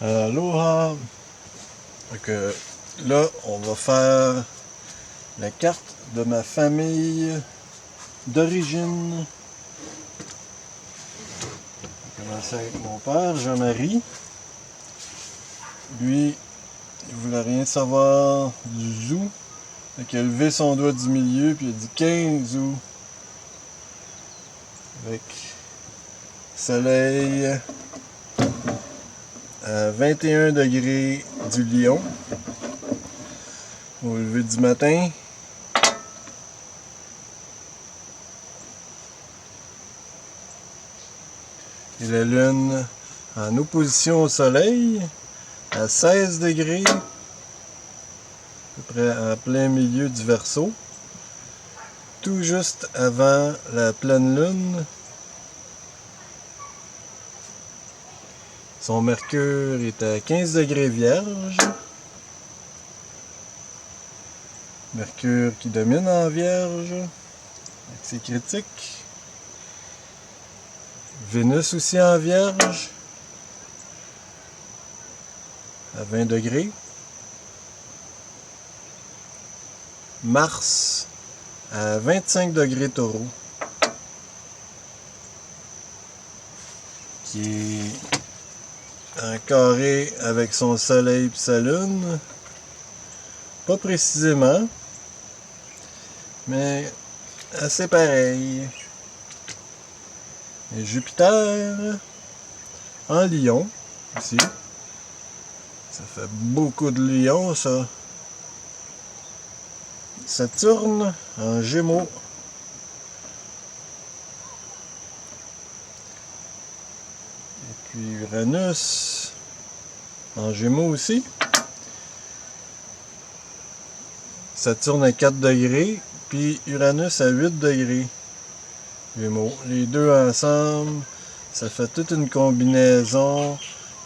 Aloha! Donc, là, on va faire la carte de ma famille d'origine. On va commencer avec mon père, Jean-Marie. Lui, il voulait rien savoir du zoo. Donc, il a levé son doigt du milieu puis il a dit 15 août. Avec soleil à 21 degrés du Lion au lever du matin. Et la lune en opposition au soleil à 16 degrés, à peu près en plein milieu du Verseau, tout juste avant la pleine lune. Son mercure est à 15 degrés vierge. Mercure qui domine en vierge, avec ses critiques. Vénus aussi en vierge, à 20 degrés. Mars à 25 degrés taureau, qui est en carré avec son soleil et sa lune. Pas précisément, mais assez pareil. Et Jupiter en Lion, ici. Ça fait beaucoup de Lions, ça. Saturne en Gémeaux. Et puis Uranus en Gémeaux aussi. Saturne à 4 degrés, puis Uranus à 8 degrés. Gémeaux. Les deux ensemble, ça fait toute une combinaison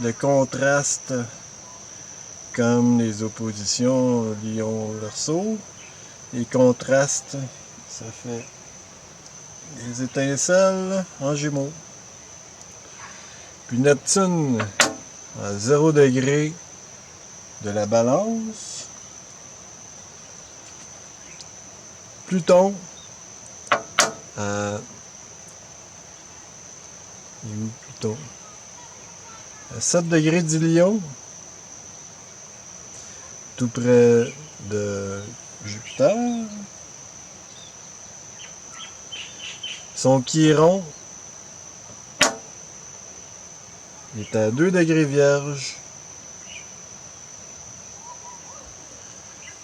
de contrastes comme les oppositions Lion-Verseau. Les contrastes, ça fait des étincelles en Gémeaux. Puis Neptune à 0 degré de la Balance. Pluton à... Il est où Pluton? À 7 degrés du Lion. Tout près de Jupiter. Son Chiron est à 2 degrés vierge.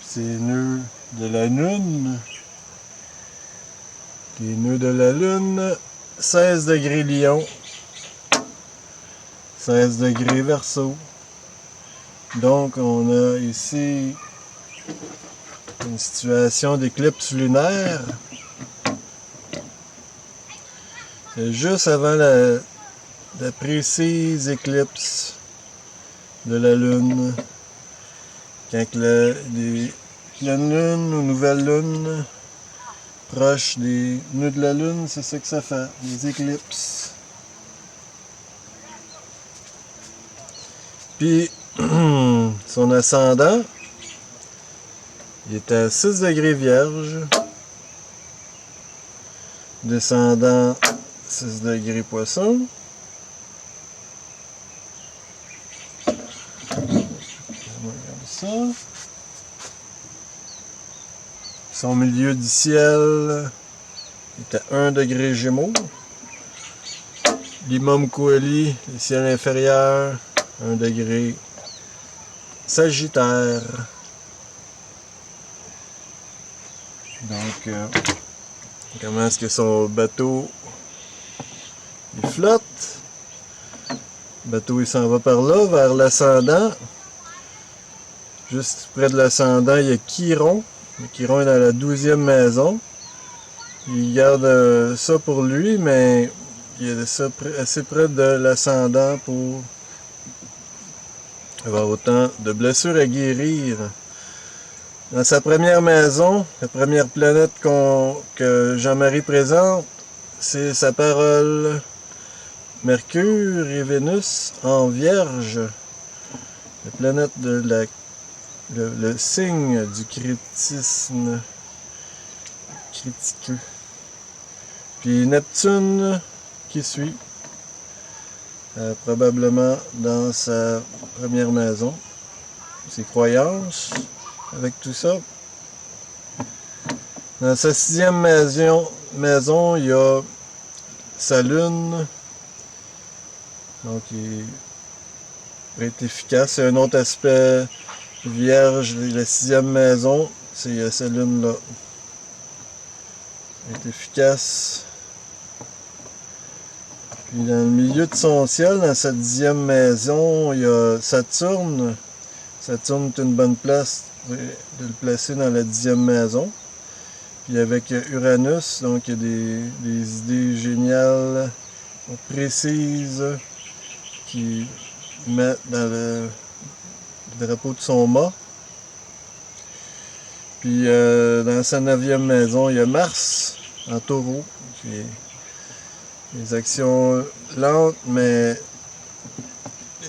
Ses nœuds de la Lune. Les nœuds de la Lune, 16 degrés Lion, 16 degrés Verseau. Donc on a ici une situation d'éclipse lunaire. C'est juste avant la précise éclipse de la Lune. Quand la pleine Lune ou nouvelle Lune proche des nœuds de la Lune, c'est ça que ça fait, les éclipses. Puis, son ascendant, il est à 6 degrés vierge. Descendant, 6 degrés poisson. On va regarder ça. Son milieu du ciel est à 1 degré Gémeaux. Limum Coeli, le ciel inférieur, 1 degré Sagittaire. Donc, comment est-ce que son bateau il flotte? Le bateau il s'en va par là, vers l'ascendant. Juste près de l'ascendant, il y a Chiron. Le Chiron est dans la 12e maison. Il garde ça pour lui, mais il est ça assez près de l'ascendant pour avoir autant de blessures à guérir. Dans sa première maison, la première planète que Jean-Marie présente, c'est sa parole. Mercure et Vénus en Vierge, la planète de le signe du critisme critiqueux. Puis Neptune qui suit, probablement dans sa première maison. Ses croyances avec tout ça. Dans sa 6e maison, il y a sa lune. Donc, il est efficace. C'est un autre aspect vierge. La 6e maison, c'est sa lune-là. Il est efficace. Puis, dans le milieu de son ciel, dans sa 10e maison, il y a Saturne. Saturne est une bonne place de le placer dans la 10e maison. Puis avec Uranus, donc il y a des idées géniales, précises, qui mettent dans le drapeau de son mât. Puis dans sa 9e maison, il y a Mars en taureau, qui est des actions lentes, mais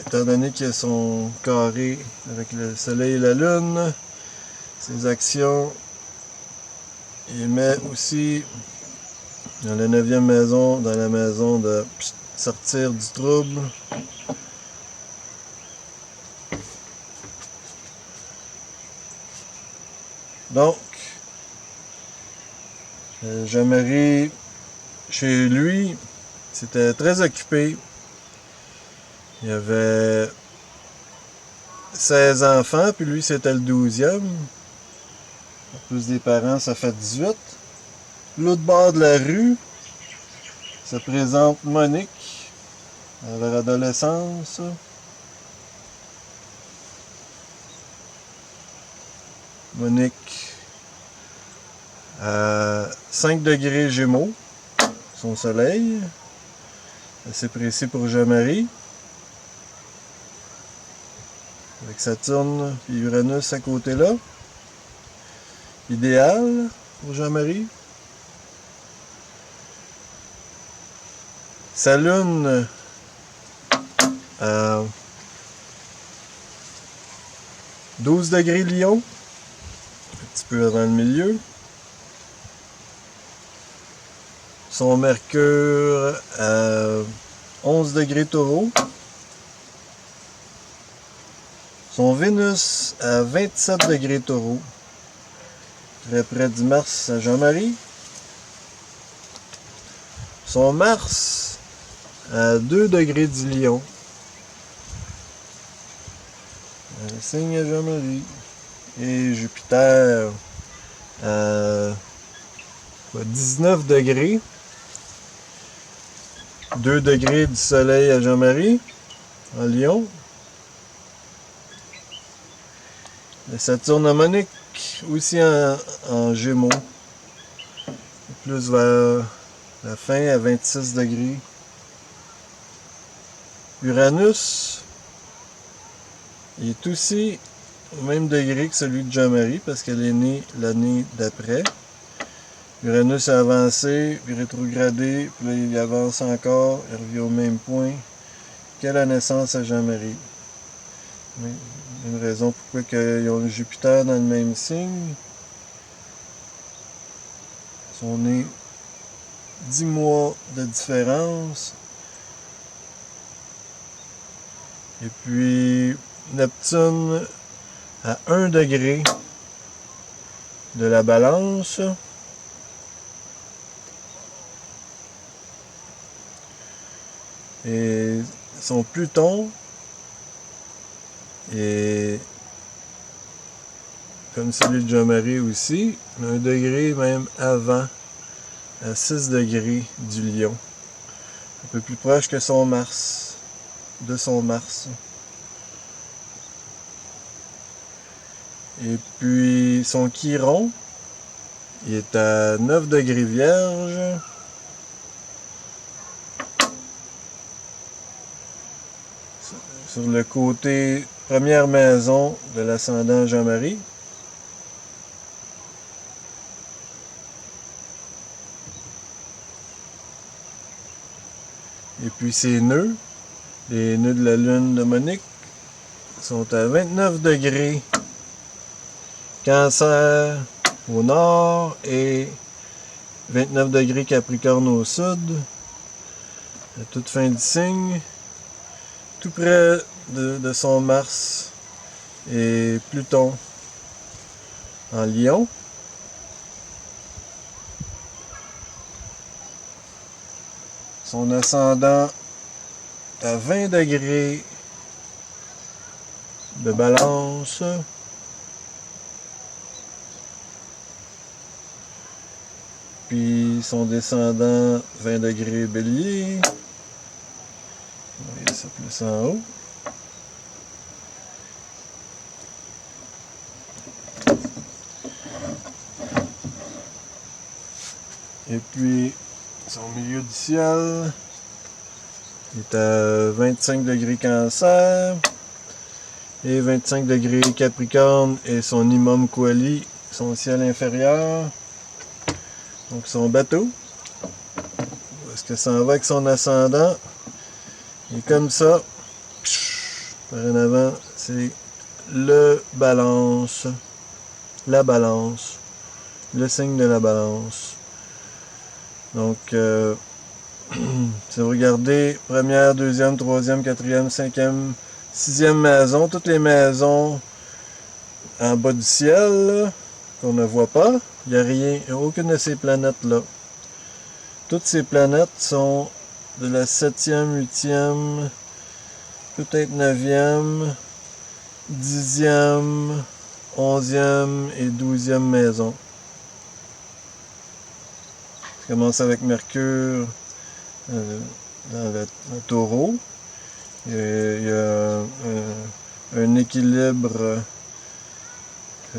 étant donné qu'ils sont carrés avec le soleil et la lune, ces actions, il met aussi dans la 9e maison, dans la maison de sortir du trouble. Donc, Jean-Marie, chez lui, c'était très occupé. Il y avait 16 enfants, puis lui, c'était le 12e. En plus des parents, ça fait 18. L'autre bord de la rue, ça présente Monique, à leur adolescence. Monique, à 5 degrés Gémeaux, son soleil. Assez précis pour Jean-Marie. Avec Saturne et Uranus à côté là. Idéal pour Jean-Marie. Sa lune à 12 degrés Lion. Un petit peu avant le milieu. Son Mercure à 11 degrés Taureau. Son Vénus à 27 degrés Taureau. Très près du Mars à Jean-Marie. Son Mars à 2 degrés du Lion. Le signe à Jean-Marie. Et Jupiter à 19 degrés. 2 degrés du soleil à Jean-Marie, en Lion. Le Saturne à Monique, aussi en Gémeaux. Plus vers la fin, à 26 degrés. Uranus, il est aussi au même degré que celui de Jean-Marie, parce qu'elle est née l'année d'après. Uranus a avancé, puis rétrogradé, puis là il avance encore, il revient au même point qu'à la naissance à Jean-Marie. Une raison pourquoi ils ont Jupiter dans le même signe. Ils sont nés 10 mois de différence. Et puis Neptune à 1 degré de la Balance. Et son Pluton est comme celui de Jean-Marie aussi, 1 degré même avant, à 6 degrés du Lion. Un peu plus proche que son Mars, de son Mars. Et puis son Chiron, il est à 9 degrés Vierge. Sur le côté première maison de l'ascendant Jean-Marie. Et puis ses nœuds, les nœuds de la lune de Monique, sont à 29 degrés Cancer au nord et 29 degrés Capricorne au sud, à toute fin du signe, tout près de son Mars et Pluton en Lion. Son ascendant à 20 degrés de Balance. Puis son descendant 20 degrés Bélier. On va mettre ça plus en haut. Et puis son milieu du ciel est à 25 degrés Cancer et 25 degrés Capricorne et son Imam Quali, son ciel inférieur. Donc son bateau. Où est-ce que ça en va avec son ascendant? Et comme ça, par en avant, c'est le Balance, la Balance, le signe de la Balance. Donc, si vous regardez, première, deuxième, troisième, quatrième, cinquième, sixième maison, toutes les maisons en bas du ciel, qu'on ne voit pas, il n'y a rien, il n'y a aucune de ces planètes-là. Toutes ces planètes sont de la 7e, 8e, peut-être 9e, 10e, 11e et 12e maison. Ça commence avec Mercure dans le Taureau. Il y a un équilibre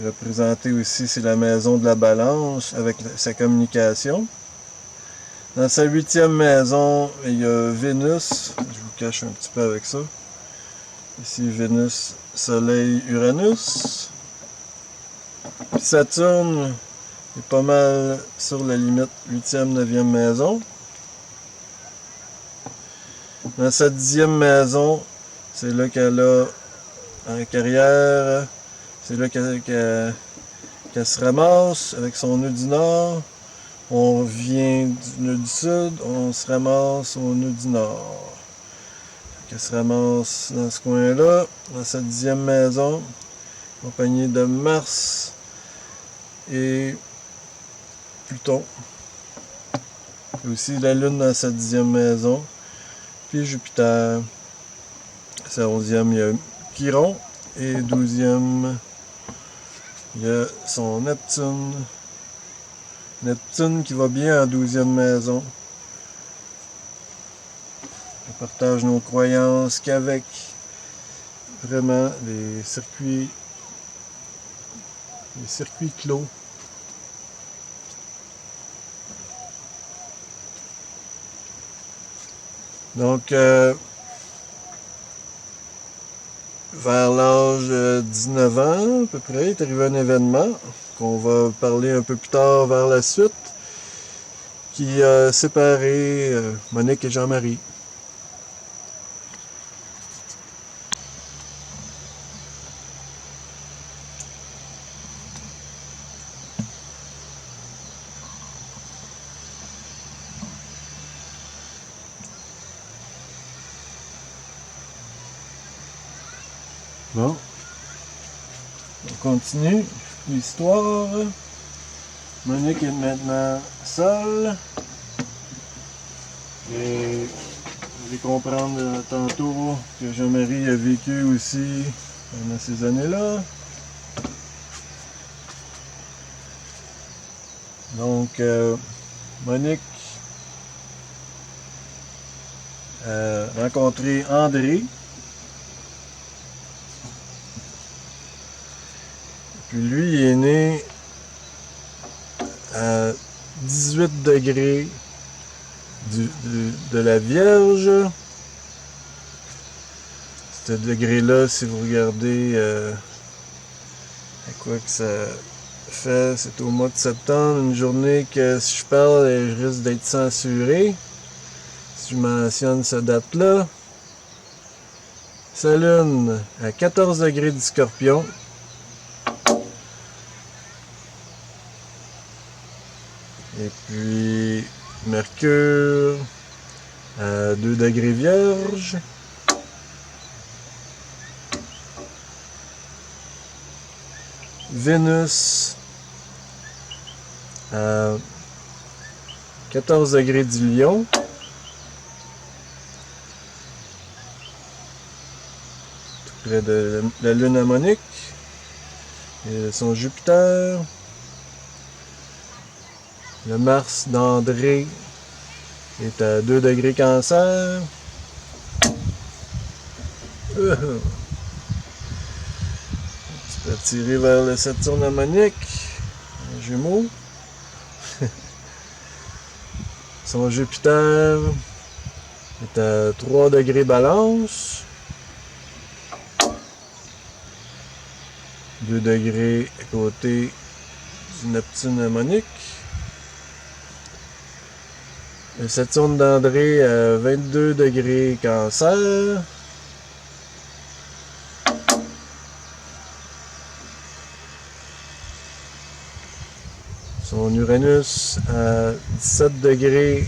représenté aussi, c'est la maison de la Balance avec sa communication. Dans sa 8e maison, il y a Vénus. Je vous cache un petit peu avec ça. Ici, Vénus, Soleil, Uranus. Puis Saturne est pas mal sur la limite 8e, 9e maison. Dans sa 10e maison, c'est là qu'elle a en carrière, c'est là qu'elle se ramasse avec son nœud du nord. On vient du nœud du sud, on se ramasse au nœud du nord. Elle se ramasse dans ce coin-là, dans sa 10e maison, accompagnée de Mars et Pluton. Et aussi la Lune dans sa 10e maison. Puis Jupiter. Sa 11e, il y a Chiron. Et 12e, il y a son Neptune. Neptune qui va bien en 12e maison. On partage nos croyances qu'avec vraiment les circuits clos. Donc, vers l'âge de 19 ans, à peu près, il est arrivé un événement qu'on va parler un peu plus tard vers la suite, qui a séparé Monique et Jean-Marie. Bon, on continue l'histoire. Monique est maintenant seule. Et vous allez comprendre tantôt que Jean-Marie a vécu aussi pendant ces années-là. Donc, Monique a rencontré André. Puis lui, il est né à 18 degrés de la Vierge. Ce degré-là, si vous regardez à quoi que ça fait, c'est au mois de septembre, une journée que si je parle, je risque d'être censuré. je mentionne cette date-là. Sa lune à 14 degrés du Scorpion. Et puis Mercure à 2 degrés Vierge. Vénus à 14 degrés du Lion. Tout près de la lune harmonique. Et son Jupiter. Le Mars d'André est à 2 degrés Cancer. Tu peux tirer vers le Saturne harmonique. Gémeaux. Son Jupiter est à 3 degrés Balance. 2 degrés à côté du Neptune harmonique. Le Saturne d'André à 22 degrés Cancer. Son Uranus à 17 degrés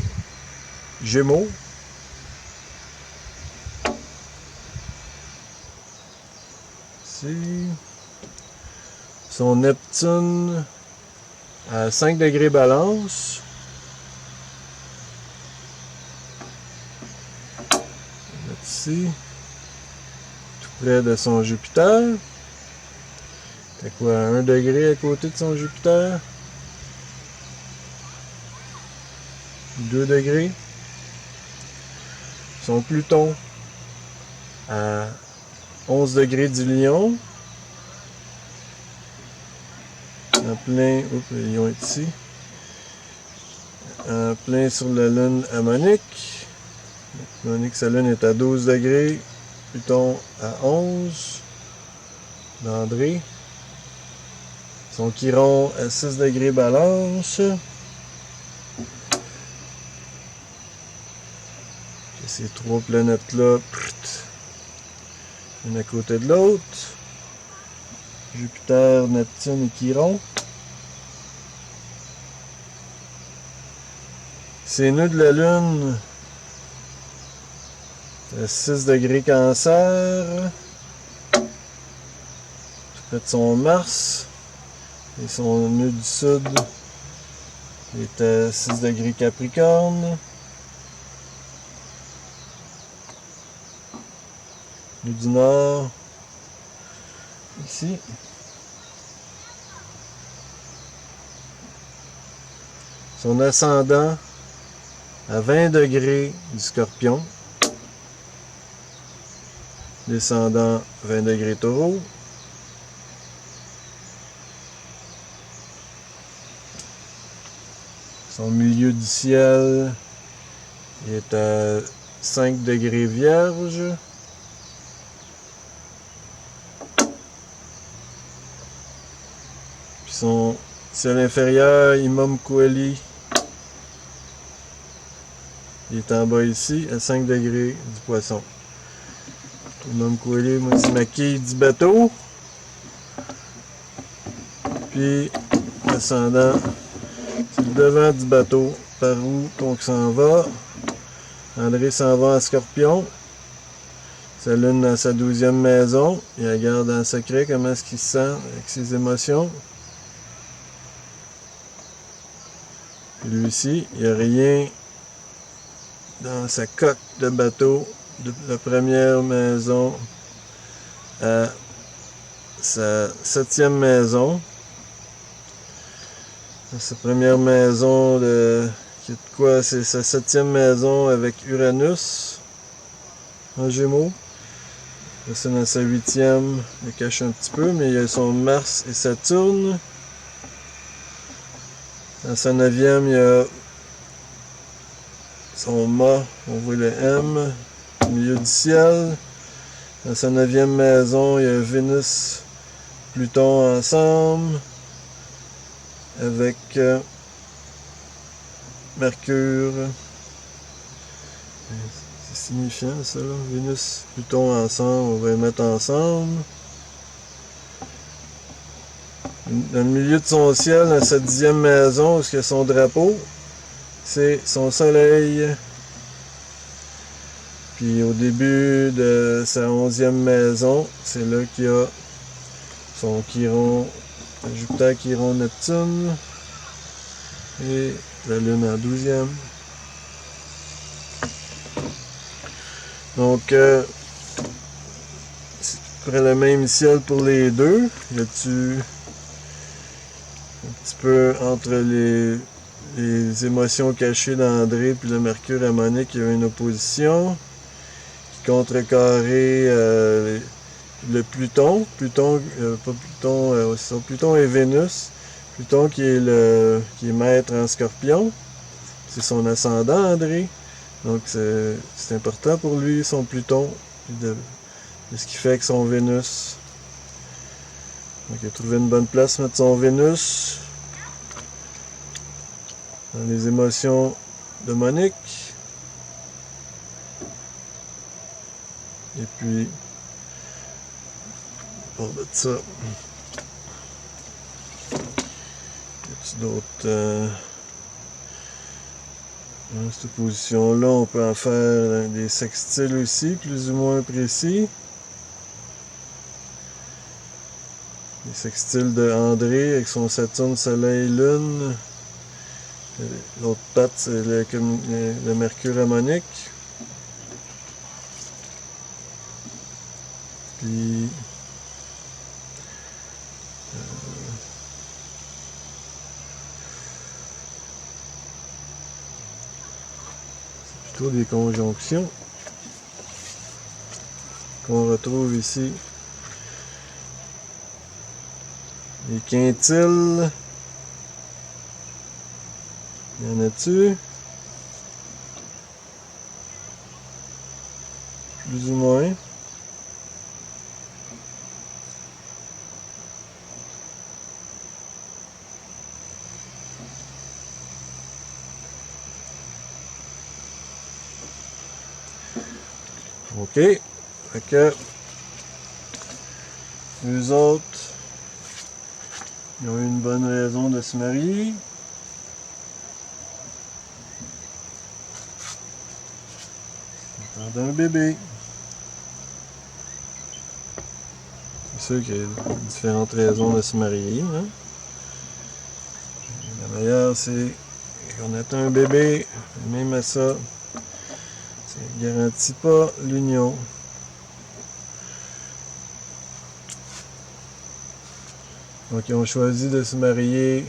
Gémeaux. Ici. Son Neptune à 5 degrés Balance. Ici. Tout près de son Jupiter. C'est quoi, 1 degré à côté de son Jupiter? 2 degrés. Son Pluton à 11 degrés du Lion. En plein, le Lion est ici. En plein sur la lune harmonique. Harmonique, sa lune est à 12 degrés. Pluton à 11. D'André. Son Chiron à 6 degrés Balance. Ces trois planètes-là, une à côté de l'autre. Jupiter, Neptune et Chiron. Ces nœuds de la Lune à 6 degrés Cancer. Tout près de son Mars. Et son nœud du Sud est à 6 degrés Capricorne. Nœud du Nord, ici. Son ascendant à 20 degrés du Scorpion. Descendant 20 degrés Taureau. Son milieu du ciel est à 5 degrés Vierge. Puis son ciel inférieur, Imam Coeli, il est en bas ici, à 5 degrés du Poisson. Imam Coeli, moi c'est ma quille du bateau. Puis, ascendant, c'est le devant du bateau, par où on s'en va. André s'en va en Scorpion. Sa lune dans sa 12e maison. Il regarde en secret comment est-ce qu'il se sent avec ses émotions. Puis lui aussi, il n'y a rien dans sa coque de bateau de la première maison à sa 7e maison. Sa première maison, qui est de quoi? C'est sa 7e maison avec Uranus en Gémeaux. C'est dans sa 8e, il cache un petit peu, mais il y a son Mars et Saturne. Dans sa 9e, il y a son mât, on voit le M, au milieu du ciel. Dans sa 9e maison, il y a Vénus, Pluton ensemble, avec Mercure C'est signifiant ça là. Vénus, Pluton ensemble, on va les mettre ensemble. Dans le milieu de son ciel, dans sa 10e maison, où est-ce que son drapeau, c'est son soleil. Puis au début de sa 11e maison, c'est là qu'il y a son Chiron, Jupiter, Chiron, Neptune. Et la Lune en 12e. Donc, c'est à peu près le même ciel pour les deux. Y a-tu un petit peu entre les émotions cachées d'André puis le Mercure à Monique, il y a une opposition qui contrecarrait le Pluton. Pluton, pas Pluton, c'est ça, Pluton et Vénus. Pluton qui est maître en Scorpion. C'est son ascendant, André. Donc c'est important pour lui, son Pluton, de ce qu'il fait avec son Vénus. Donc il a trouvé une bonne place pour mettre son Vénus dans les émotions de Monique. Et puis, à part de ça, y a-t-il d'autres... dans cette position-là, on peut en faire des sextiles aussi, plus ou moins précis. Les sextiles de André avec son Saturne, Soleil, Lune. L'autre patte, c'est le Mercure harmonique. Puis... c'est plutôt des conjonctions qu'on retrouve ici. Les quintiles. Y en a-tu? Plus ou moins. OK. Fait que eux autres, ils ont eu une bonne raison de se marier. D'un bébé. C'est sûr qu'il y a différentes raisons de se marier. Hein? La meilleure, c'est qu'on ait un bébé. Même à ça, ça ne garantit pas l'union. Donc, ils ont choisi de se marier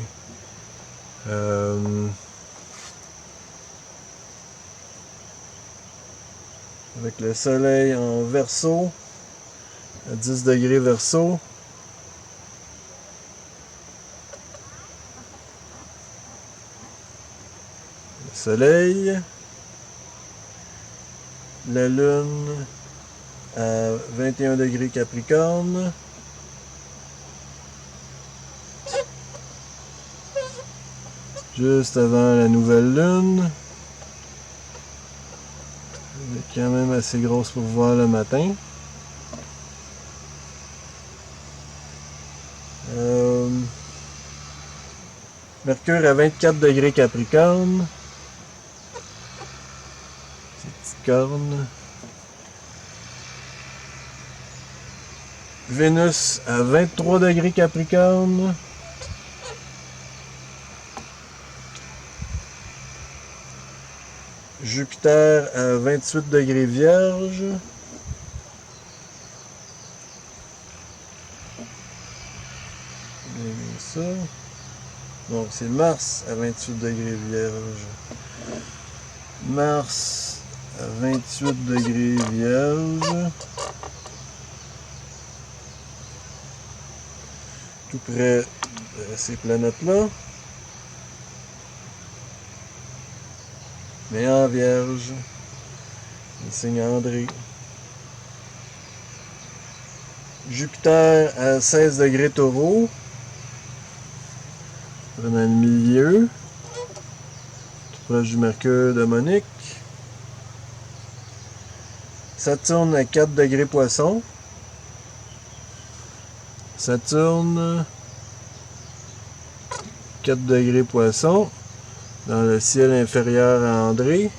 avec le soleil en Verseau, à 10 degrés Verseau. Le soleil, la lune à 21 degrés Capricorne. Juste avant la nouvelle lune. Elle est quand même assez grosse pour voir le matin. Mercure à 24 degrés Capricorne. Ces petites cornes. Vénus à 23 degrés Capricorne. Jupiter à 28 degrés Vierge. Ça. Donc c'est Mars à 28 degrés Vierge. Mars à 28 degrés Vierge. Tout près de ces planètes-là. Mais en Vierge, le signe André. Jupiter à 16 degrés Taureau. Dans le milieu. Tout proche du Mercure de Monique. Saturne à 4 degrés Poisson. Saturne, 4 degrés Poisson, dans le ciel inférieur à André,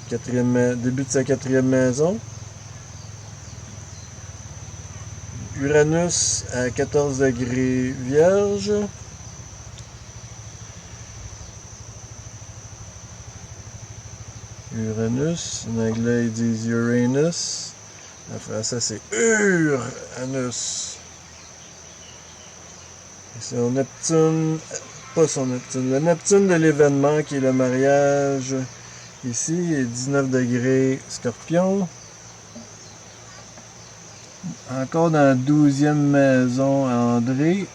début de sa 4e maison. Uranus à 14 degrés Vierge. Uranus, en anglais ils disent Uranus. En français c'est Uranus. C'est son Neptune, pas son Neptune, le Neptune de l'événement qui est le mariage. Ici est 19 degrés Scorpion. Encore dans la 12e maison à André.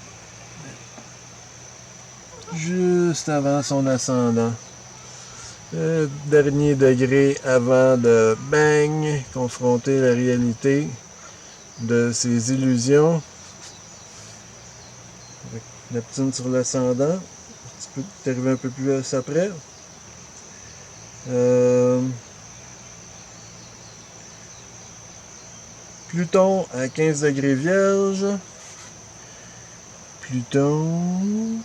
Juste avant son ascendant. Le dernier degré avant de bang, confronter la réalité de ses illusions. Avec Neptune sur l'ascendant. Tu peux t'arriver un peu plus après. Pluton à 15 degrés Vierge. Pluton.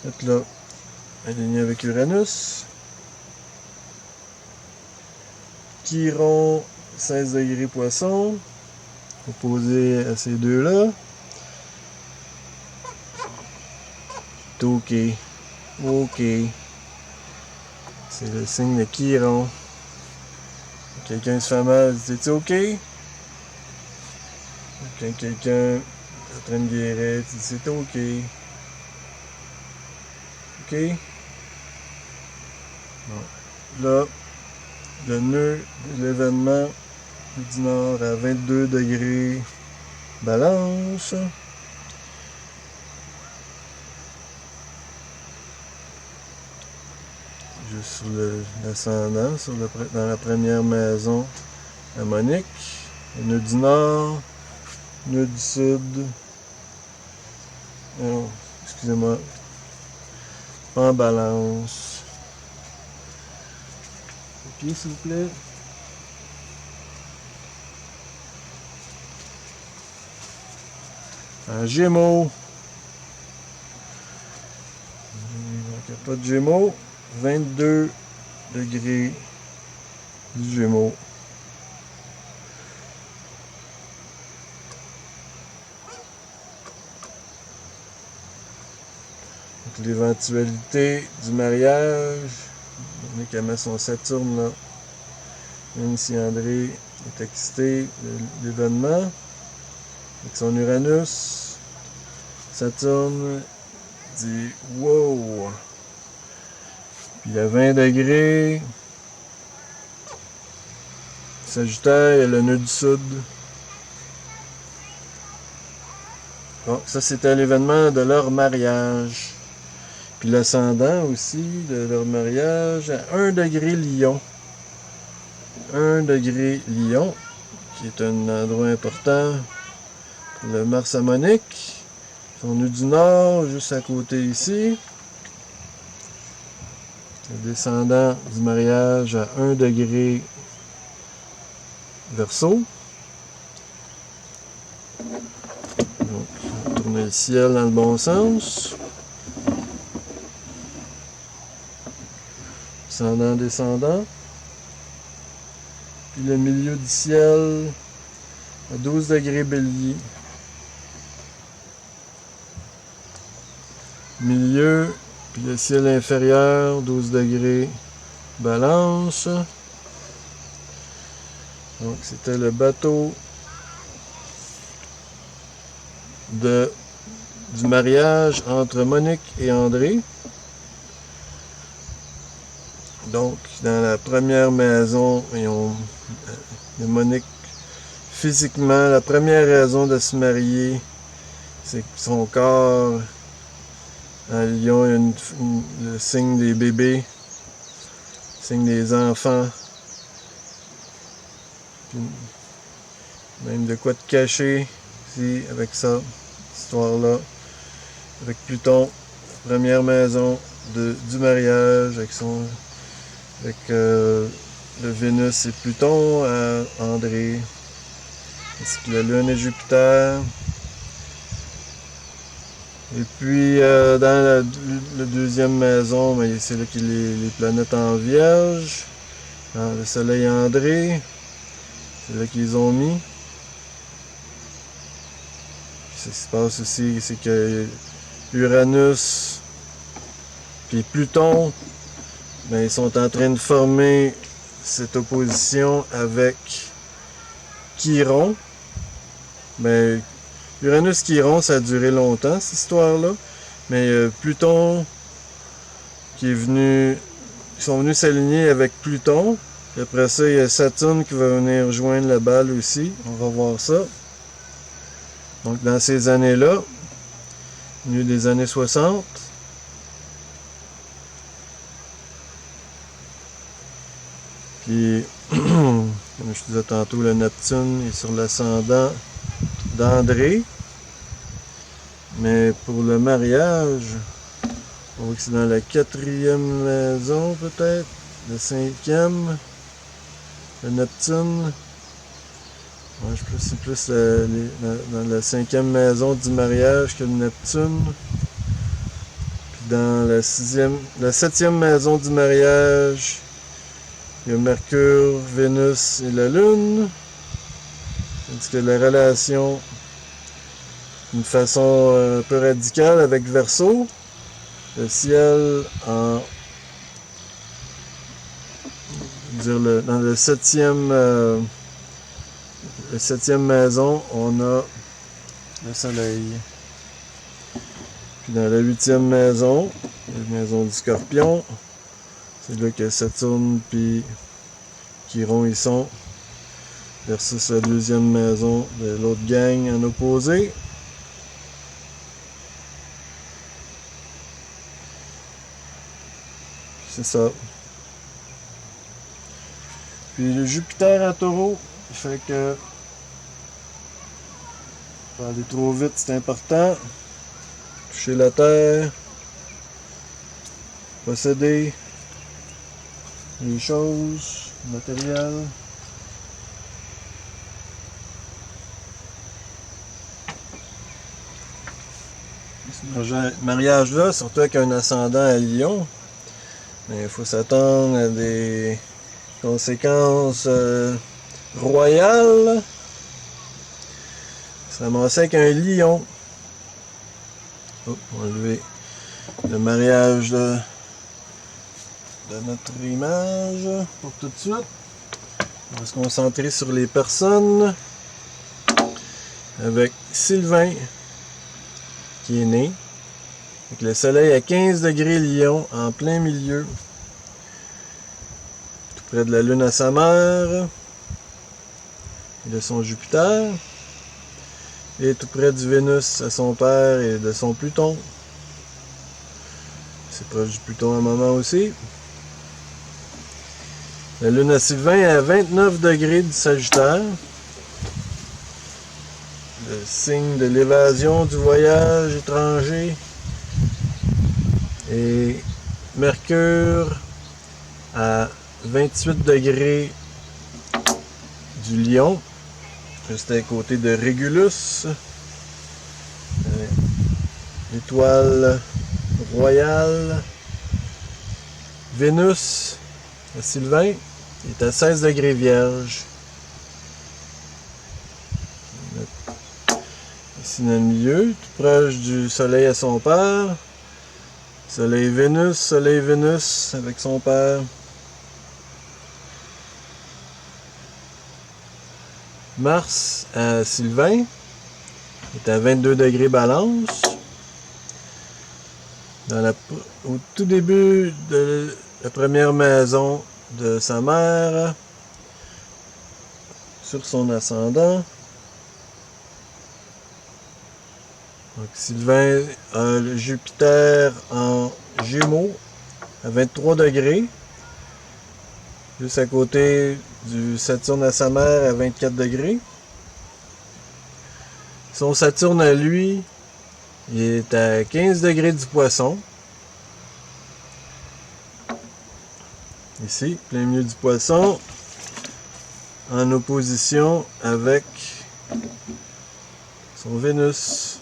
Peut-être là. Aligné avec Uranus. Chiron, 16 degrés Poisson. Opposé à ces deux-là. C'est OK. OK. C'est le signe de Chiron. Quelqu'un se fait mal, c'est OK? Quand quelqu'un est en train de guérir, tu dis c'est OK. OK? Bon. Là, le nœud de l'événement du Nord à 22 degrés Balance. Juste sur l'ascendant, dans la première maison harmonique. Le nœud du Nord, nœud du Sud. Oh, excusez-moi. En Balance. Papier, s'il vous plaît. En Gémeaux. Il n'y a pas de Gémeaux. 22 degrés du Gémeaux. Donc, l'éventualité du mariage. On est qu'elle met son Saturne là. Même si André est excité de l'événement. Avec son Uranus. Saturne dit wow. Puis à 20 degrés, Sagittaire, il y a le nœud du Sud. Bon, ça c'était l'événement de leur mariage. Puis l'ascendant aussi de leur mariage à 1 degré Lion. 1 degré Lion, qui est un endroit important pour le Mars harmonique. Son nœud du Nord, juste à côté ici. Le descendant du mariage à 1 degré Verseau. Donc, on va tourner le ciel dans le bon sens. Ascendant, descendant. Puis le milieu du ciel à 12 degrés Bélier. Milieu, puis le ciel inférieur, 12 degrés Balance. Donc c'était le bateau du mariage entre Monique et André. Donc dans la première maison, Monique, physiquement, la première raison de se marier, c'est que son corps en Lion, il y a le signe des bébés, le signe des enfants. Puis même de quoi te cacher ici avec ça, cette histoire-là. Avec Pluton, première maison du mariage, avec de Vénus et Pluton à André, ainsi que la Lune et Jupiter. Et puis dans la deuxième maison, ben, c'est là qu'il y a les planètes en Vierge. Le Soleil André, c'est là qu'ils ont mis. Puis ce qui se passe aussi, c'est que Uranus puis Pluton, ben, ils sont en train de former cette opposition avec Chiron. Ben, Uranus-Chiron, ça a duré longtemps, cette histoire-là. Mais Pluton, qui est venu... Ils sont venus s'aligner avec Pluton. Et après ça, il y a Saturne qui va venir rejoindre la balle aussi. On va voir ça. Donc, dans ces années-là, au milieu des années 60, puis, comme je disais tantôt, le Neptune est sur l'ascendant d'André. Mais pour le mariage, on voit que c'est dans la 4e maison peut-être, la 5e, le Neptune. Ouais, je pense que c'est plus dans la 5e maison du mariage que le Neptune. Puis dans la 7e maison du mariage, il y a Mercure, Vénus et la Lune. Tandis que la relation, d'une façon un peu radicale avec Verseau, le ciel en... dans le 7e... la 7e maison, on a le soleil. Puis dans la 8e maison, la maison du Scorpion, c'est là que Saturne puis Chiron y sont, versus la 2e maison de l'autre gang en opposé. C'est ça. Puis le Jupiter en Taureau, il fait que pas aller trop vite, c'est important. Toucher la terre, posséder les choses, le matériel. Ce mariage-là, surtout avec un ascendant à Lion, mais il faut s'attendre à des conséquences royales. Se ramasser avec un lion. Oh, on va enlever le mariage de notre image pour tout de suite. On va se concentrer sur les personnes. Avec Sylvain, qui est né. Avec le soleil à 15 degrés Lion, en plein milieu. Tout près de la Lune à sa mère. Et de son Jupiter. Et tout près du Vénus à son père et de son Pluton. C'est proche du Pluton à un moment aussi. La Lune à Sylvain est à 29 degrés du Sagittaire. Le signe de l'évasion, du voyage étranger. Et Mercure à 28 degrés du Lion. Juste à côté de Régulus, l'étoile royale. Vénus, à Sylvain, est à 16 degrés Vierge. Ici dans le milieu, tout proche du Soleil à son père. Soleil Vénus avec son père. Mars à Sylvain est à 22 degrés Balance. Au tout début de la première maison de sa mère, sur son ascendant. Donc Sylvain a le Jupiter en Gémeaux à 23 degrés. Juste à côté du Saturne à sa mère à 24 degrés. Son Saturne à lui, il est à 15 degrés du Poisson. ici, plein milieu du Poisson, en opposition avec son Vénus.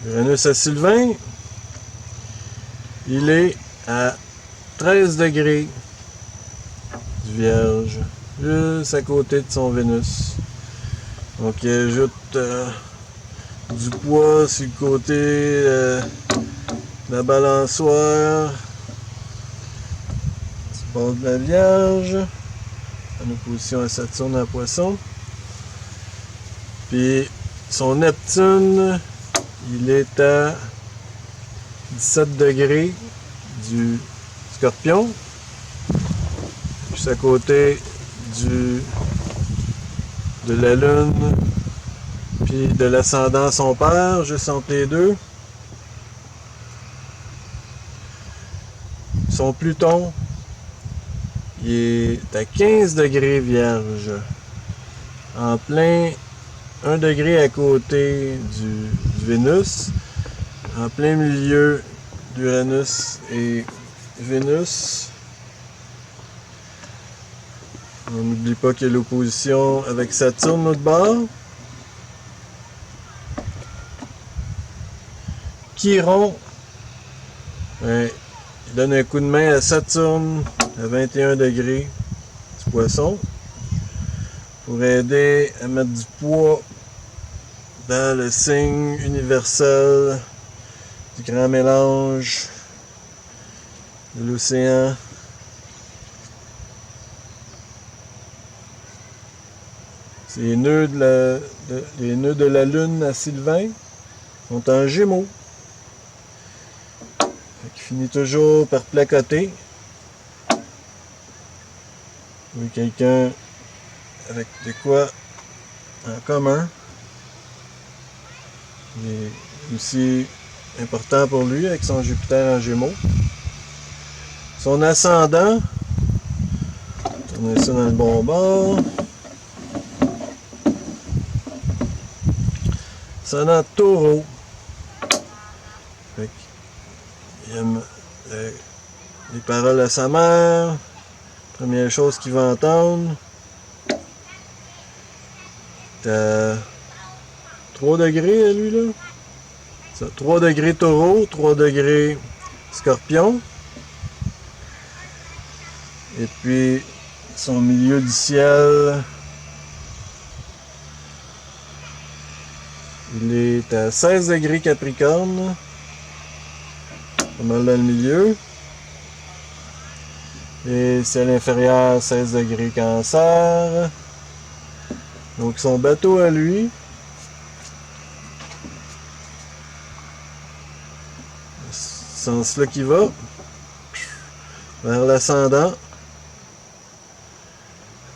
Uranus à Sylvain, il est à 13 degrés du Vierge, juste à côté de son Vénus. Donc il ajoute du poids sur le côté de la balançoire du bord de la Vierge, en opposition à Saturne en Poisson. Puis son Neptune, il est à 17 degrés du Scorpion, juste à côté de la Lune, puis de l'ascendant son père, juste entre les deux. Son Pluton, il est à 15 degrés Vierge, en plein 1 degré à côté du Vénus, en plein milieu d'Uranus et Vénus. On n'oublie pas qu'il y a l'opposition avec Saturne l'autre bord. Chiron, il donne un coup de main à Saturne à 21 degrés du Poisson pour aider à mettre du poids dans le signe universel du grand mélange de l'océan. Les nœuds de la Lune à Sylvain sont en Gémeaux. Qui finit toujours par placoter. Oui, quelqu'un avec de quoi en commun. Il est aussi important pour lui avec son Jupiter en Gémeaux. Son ascendant, tournez ça dans le bon bord. Ascendant Taureau. Fait il aime les paroles à sa mère. Première chose qu'il va entendre. T'as 3 degrés à lui là. Ça, 3 degrés Taureau, 3 degrés Scorpion. Et puis son milieu du ciel, il est à 16 degrés Capricorne. Pas mal dans le milieu. Et ciel inférieur, 16 degrés Cancer. Donc son bateau à lui, ce sens-là qui va vers l'ascendant.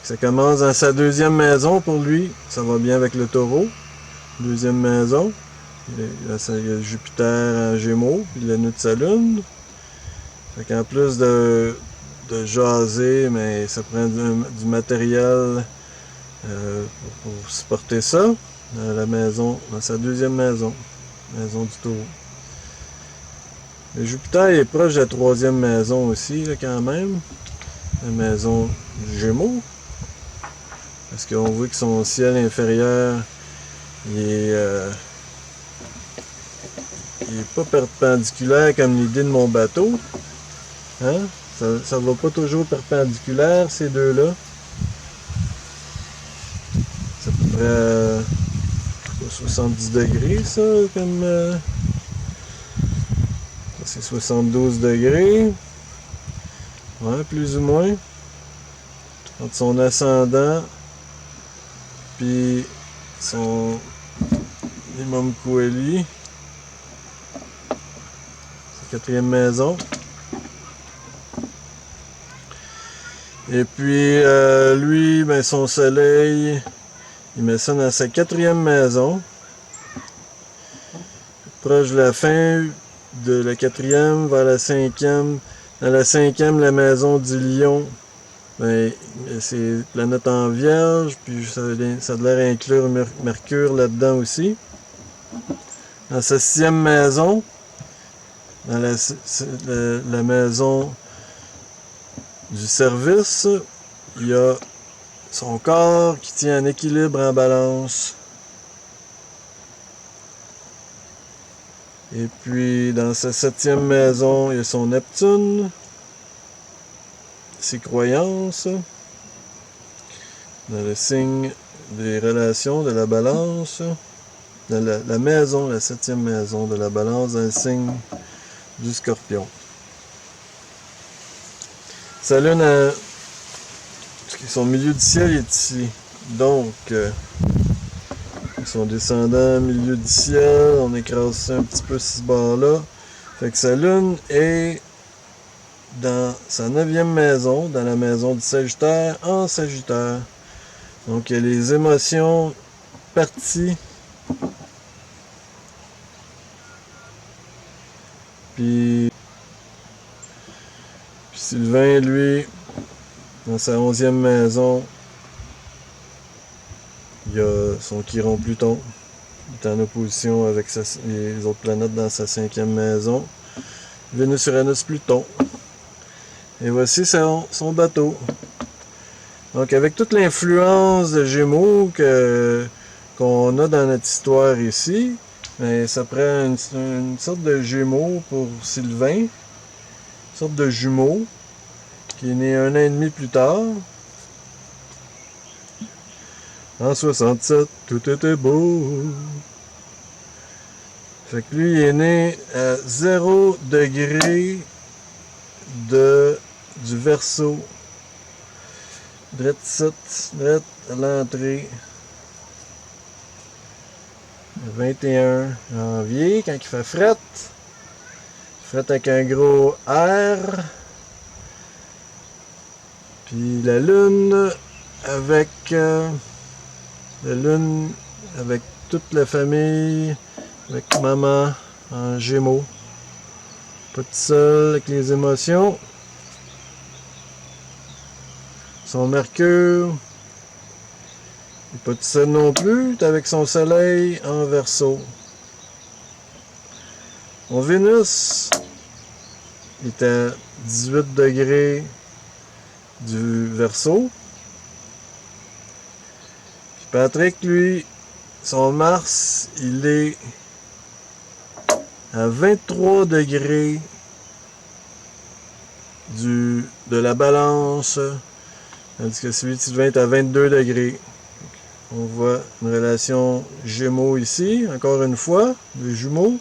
Ça commence dans sa deuxième maison pour lui. Ça va bien avec le Taureau. Deuxième maison. Il y a Jupiter en Gémeaux, puis la nœud de sa Lune. Fait qu'en plus de jaser, mais ça prend du matériel pour supporter ça dans la maison, dans sa deuxième maison, maison du Taureau. Le Jupiter est proche de la troisième maison aussi, là, quand même, la maison du Gémeaux, parce qu'on voit que son ciel inférieur, il est pas perpendiculaire comme l'idée de mon bateau, hein? Ça va pas toujours perpendiculaire, ces deux-là. C'est à peu près 70 degrés, ça, comme... c'est 72 degrés. Ouais, plus ou moins. Entre son ascendant, puis son minimum coeli. Sa quatrième maison. Et puis, lui, ben, son soleil, il met ça dans sa quatrième maison. Proche de la fin de la quatrième vers la cinquième. Dans la cinquième, la maison du Lion, ben, c'est planète en Vierge, puis ça a l'air inclure Mercure là-dedans aussi. Dans sa 6e maison, dans la maison du service, il y a son corps qui tient en équilibre en balance. Et puis dans sa 7e maison, il y a son Neptune, ses croyances, dans le signe des relations de la balance, dans la maison, la 7e maison de la balance, dans le signe du Scorpion. Sa lune, son milieu du ciel est ici. Donc, son descendant, milieu du ciel, on écrase ça un petit peu ce bord-là. Fait que sa lune est dans sa 9e maison, dans la maison du Sagittaire, en Sagittaire. Donc, il y a les émotions parties. Puis Sylvain, lui, dans sa 11e maison, il y a son Chiron Pluton. Il est en opposition avec les autres planètes dans sa 5e maison. Vénus, Uranus, Pluton. Et voici son bateau. Donc avec toute l'influence de Gémeaux qu'on a dans notre histoire ici, mais ça prend une sorte de Gémeaux pour Sylvain. Une sorte de jumeau qui est né 1 an et demi plus tard. En 67, tout était beau. Fait que lui, il est né à 0 degré du Verseau. Drette à l'entrée. Le 21 janvier, quand il fait fret. Fret avec un gros R. Puis la lune avec toute la famille, avec maman en Gémeaux. Pas tout seul avec les émotions. Son Mercure, il n'est pas tout seul non plus, il est avec son Soleil en Verseau. Mon Vénus est à 18 degrés du Verseau. Puis Patrick, lui, son Mars, il est à 23 degrés de la Balance, tandis que celui de Sylvain est à 22 degrés. On voit une relation Gémeaux ici, encore une fois, les jumeaux.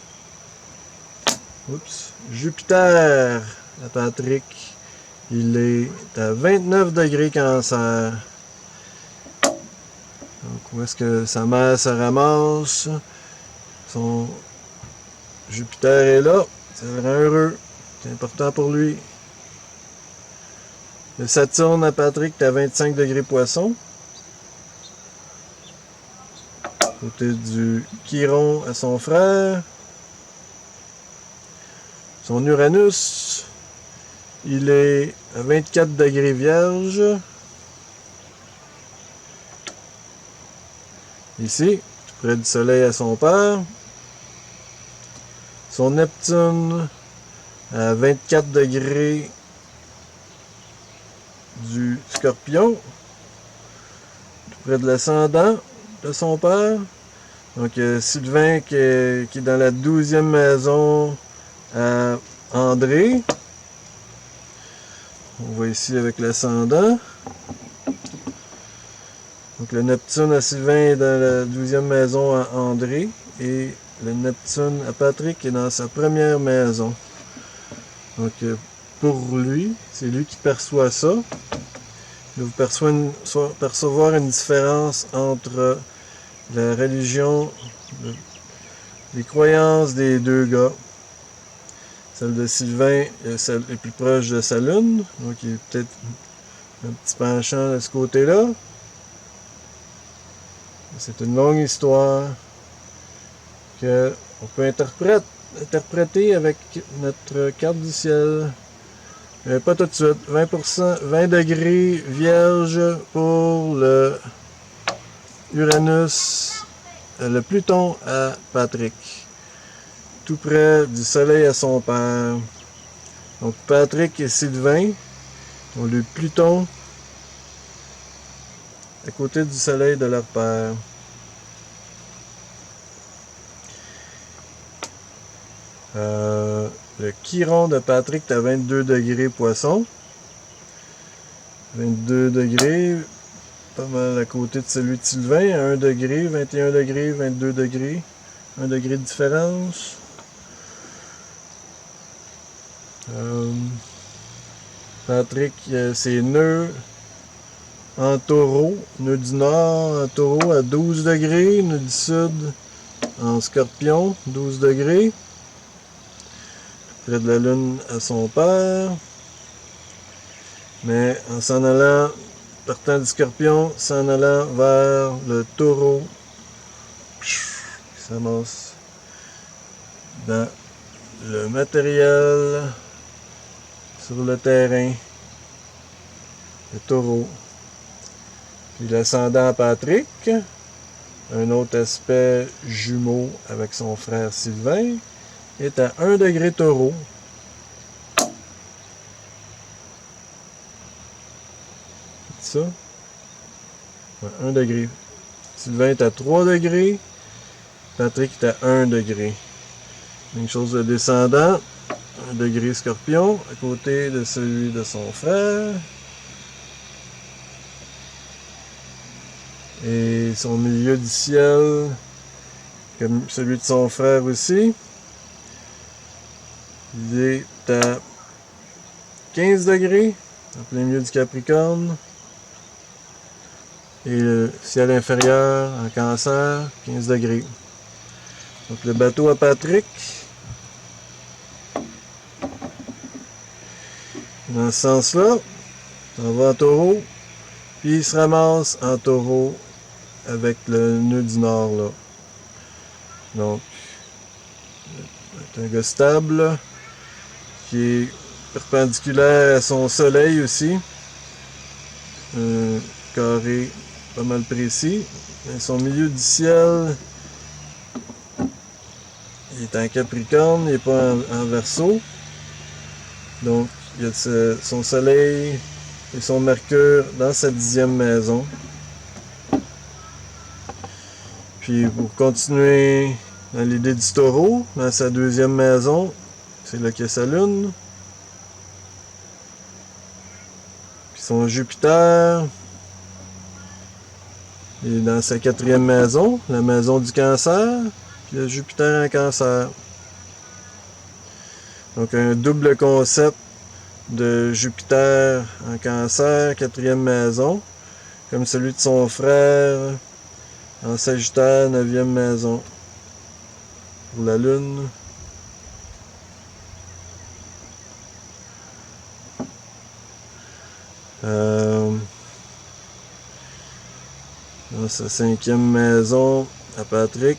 Oups. Jupiter, à Patrick, il est à 29 degrés Cancer. Donc, où est-ce que sa mère se ramasse? Son Jupiter est là, ça le rend heureux, c'est important pour lui. Le Saturne à Patrick est à 25 degrés Poisson. Côté du Chiron à son frère. Son Uranus, il est à 24 degrés Vierge. Ici, tout près du Soleil à son père. Son Neptune à 24 degrés du Scorpion, tout près de l'ascendant de son père. Donc Sylvain qui est dans la 12e maison à André. On voit ici avec l'ascendant. Donc le Neptune à Sylvain est dans la 12e maison à André. Et le Neptune à Patrick est dans sa première maison. Donc pour lui, c'est lui qui perçoit ça. Il va percevoir une différence entre la religion, les croyances des deux gars. Celle de Sylvain celle est plus proche de sa lune, donc il est peut-être un petit penchant de ce côté-là. C'est une longue histoire que on peut interpréter avec notre carte du ciel. Pas tout de suite. 20 degrés Vierge pour le Uranus, le Pluton à Patrick. tout près du soleil à son père. Donc Patrick et Sylvain ont le Pluton à côté du soleil de leur père. Le Chiron de Patrick est à 22 degrés Poisson. 22 degrés, pas mal à côté de celui de Sylvain, à 1 degré, 21 degrés, 22 degrés, 1 degré de différence. Patrick, c'est nœud en taureau, nœud du nord en taureau à 12 degrés, nœud du sud en scorpion, 12 degrés, près de la lune à son père, mais en s'en allant, partant du scorpion, s'en allant vers le taureau, qui s'amasse dans le matériel, sur le terrain, le taureau. Puis l'ascendant Patrick, un autre aspect jumeau avec son frère Sylvain, est à 1 degré taureau. C'est ça? Ouais, 1 degré. Sylvain est à 3 degrés. Patrick est à 1 degré. Même chose de descendant. 1 degré scorpion à côté de celui de son frère. Et son milieu du ciel, comme celui de son frère aussi, il est à 15 degrés, en plein milieu du Capricorne. Et le ciel inférieur en Cancer, 15 degrés. Donc le bateau à Patrick, dans ce sens-là, on va en taureau, puis il se ramasse en taureau avec le nœud du nord là. Donc, c'est un gars stable, qui est perpendiculaire à son soleil aussi. Un carré pas mal précis. Et son milieu du ciel, il est en Capricorne, il n'est pas en Verseau. Donc, il y a son soleil et son Mercure dans sa 10e maison. Puis pour continuer dans l'idée du taureau, dans sa 2e maison, c'est là qu'il y a sa lune. Puis son Jupiter est dans sa 4e maison, la maison du Cancer. Puis le Jupiter en Cancer. Donc un double concept de Jupiter en Cancer, 4e maison, comme celui de son frère en Sagittaire, 9e maison. Pour la Lune. Dans sa 5e maison à Patrick.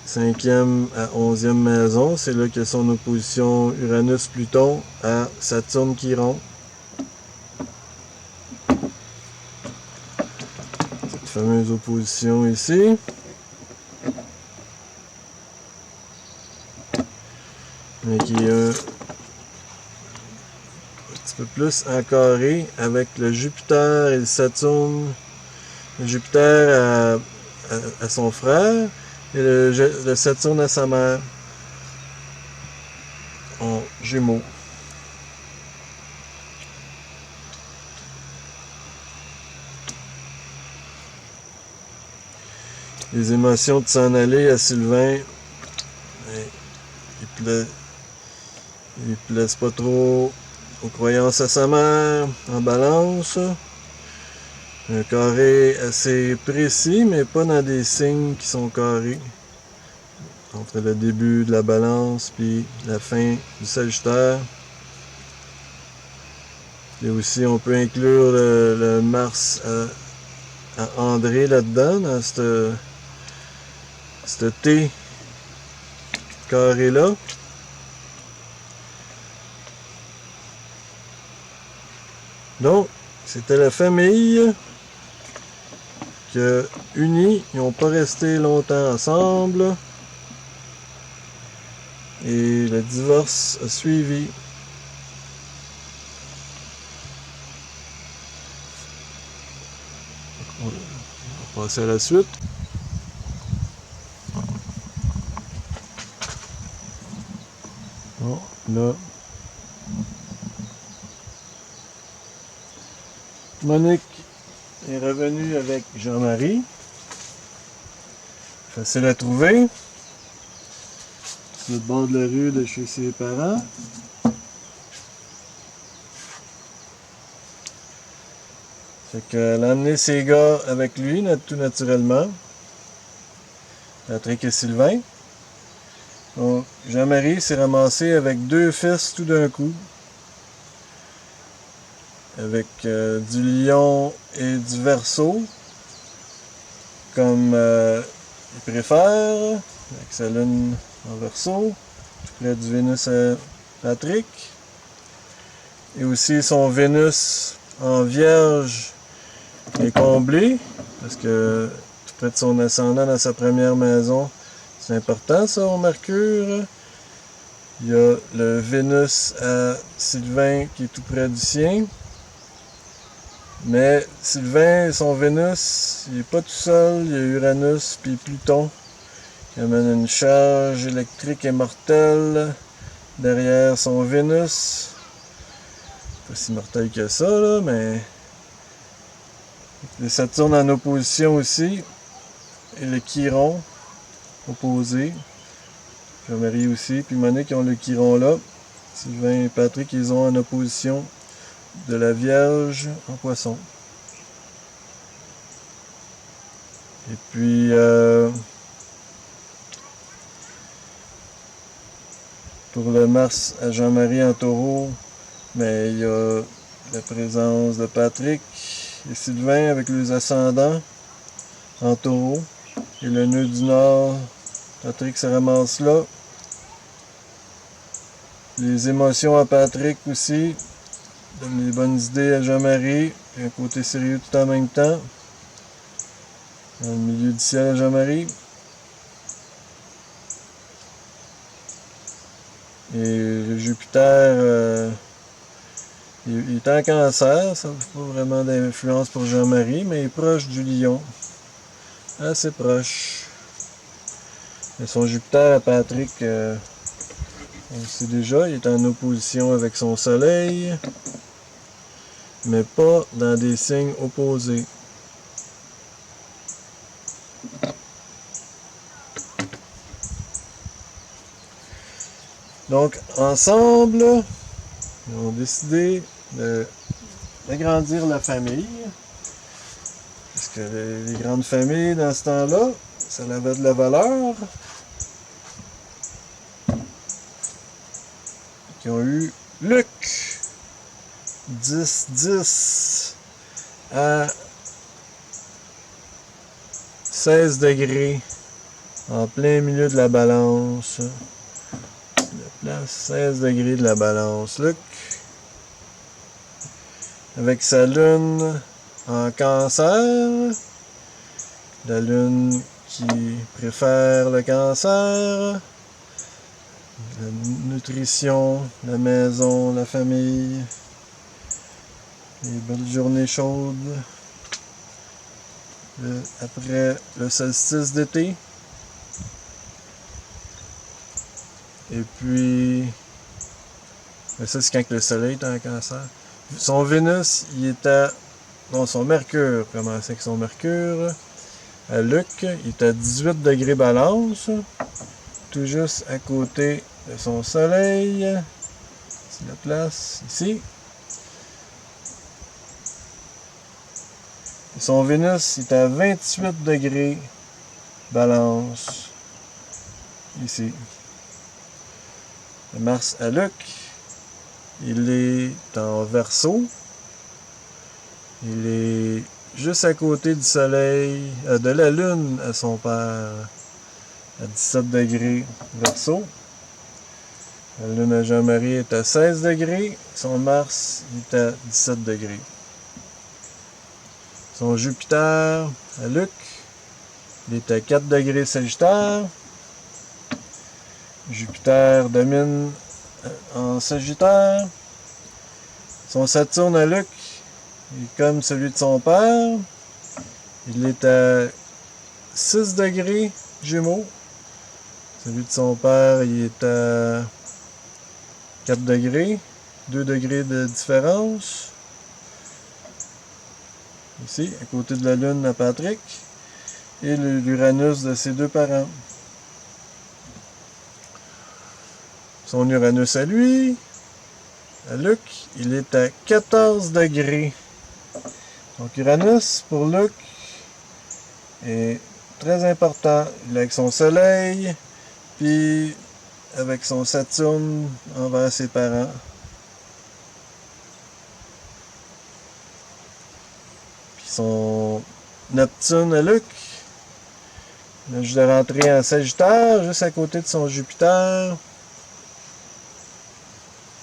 5e à 11e maison, c'est là qu'il y a son opposition Uranus-Pluton à Saturne-Chiron. Cette fameuse opposition ici. Mais qui est un petit peu plus en carré avec le Jupiter et le Saturne. Le Jupiter à son frère et le Saturne à sa mère en Gémeaux. Les émotions de s'en aller à Sylvain, il plaise pas trop aux croyances à sa mère en Balance. Un carré assez précis, mais pas dans des signes qui sont carrés. Entre le début de la Balance puis la fin du Sagittaire. Et aussi, on peut inclure le Mars à André là-dedans, dans ce T carré-là. Donc, c'était la famille que unis, ils n'ont pas resté longtemps ensemble. Et le divorce a suivi. On va passer à la suite. Bon, là. Monique est revenue avec Jean-Marie. Facile à trouver. Sur le bord de la rue de chez ses parents. Fait qu'elle a amené ses gars avec lui, tout naturellement. Patrick et Sylvain. Donc, Jean-Marie s'est ramassé avec 2 fils tout d'un coup. Avec du lion et du verso. Comme il préfère. Avec sa lune en verso. Tout près du Vénus à Patrick. Et aussi son Vénus en vierge est comblé. Parce que tout près de son ascendant dans sa première maison. C'est important ça au Mercure. Il y a le Vénus à Sylvain qui est tout près du sien. Mais Sylvain, son Vénus, il n'est pas tout seul. Il y a Uranus puis Pluton qui amène une charge électrique et mortelle derrière son Vénus. Pas si mortel que ça, là, mais... Le Saturne en opposition aussi. Et le Chiron opposé. Jean-Marie aussi, puis Monique, ils ont le Chiron là. Sylvain et Patrick, ils ont en opposition de la Vierge en Poisson. Et puis, pour le Mars à Jean-Marie en Taureau, mais il y a la présence de Patrick et Sylvain avec les ascendants en Taureau. Et le nœud du Nord, Patrick se ramasse là. Les émotions à Patrick aussi. Donne les bonnes idées à Jean-Marie. Et un côté sérieux tout en même temps. Dans le milieu du ciel à Jean-Marie. Et le Jupiter, il est en Cancer. Ça n'a pas vraiment d'influence pour Jean-Marie, mais il est proche du Lion. Assez proche. Et son Jupiter à Patrick, on le sait déjà, il est en opposition avec son Soleil, mais pas dans des signes opposés. Donc, ensemble, ils ont décidé d'agrandir la famille. Parce que les grandes familles, dans ce temps-là, ça avait de la valeur. Qui ont eu Luc 10-10 à 16 degrés en plein milieu de la balance. La place 16 degrés de la balance. Luc avec sa lune en Cancer. La lune qui préfère le Cancer. La nutrition, la maison, la famille, les belles journées chaudes. Après le solstice d'été. Et puis, ça c'est quand le soleil est en Cancer. Son Vénus, il est à... Non, son Mercure, commence avec son Mercure. À Luc, il est à 18 degrés balance. Tout juste à côté de son soleil. C'est la place ici. Et son Vénus est à 28 degrés balance. Ici. Le Mars à Luc, il est en Verseau. Il est juste à côté du soleil, de la lune à son père. À 17 degrés Verseau. La lune à Jean-Marie est à 16 degrés. Son Mars est à 17 degrés. Son Jupiter à Luc, il est à 4 degrés Sagittaire. Jupiter domine en Sagittaire. Son Saturne à Luc est comme celui de son père. Il est à 6 degrés Gémeaux. Celui de son père, il est à 4 degrés. 2 degrés de différence. Ici, à côté de la Lune à Patrick. Et l'Uranus de ses deux parents. Son Uranus à lui, à Luc, il est à 14 degrés. Donc Uranus, pour Luc, est très important. Il est avec son Soleil, puis avec son Saturne envers ses parents. Puis son Neptune à Luc, il vient de rentrer en Sagittaire, juste à côté de son Jupiter.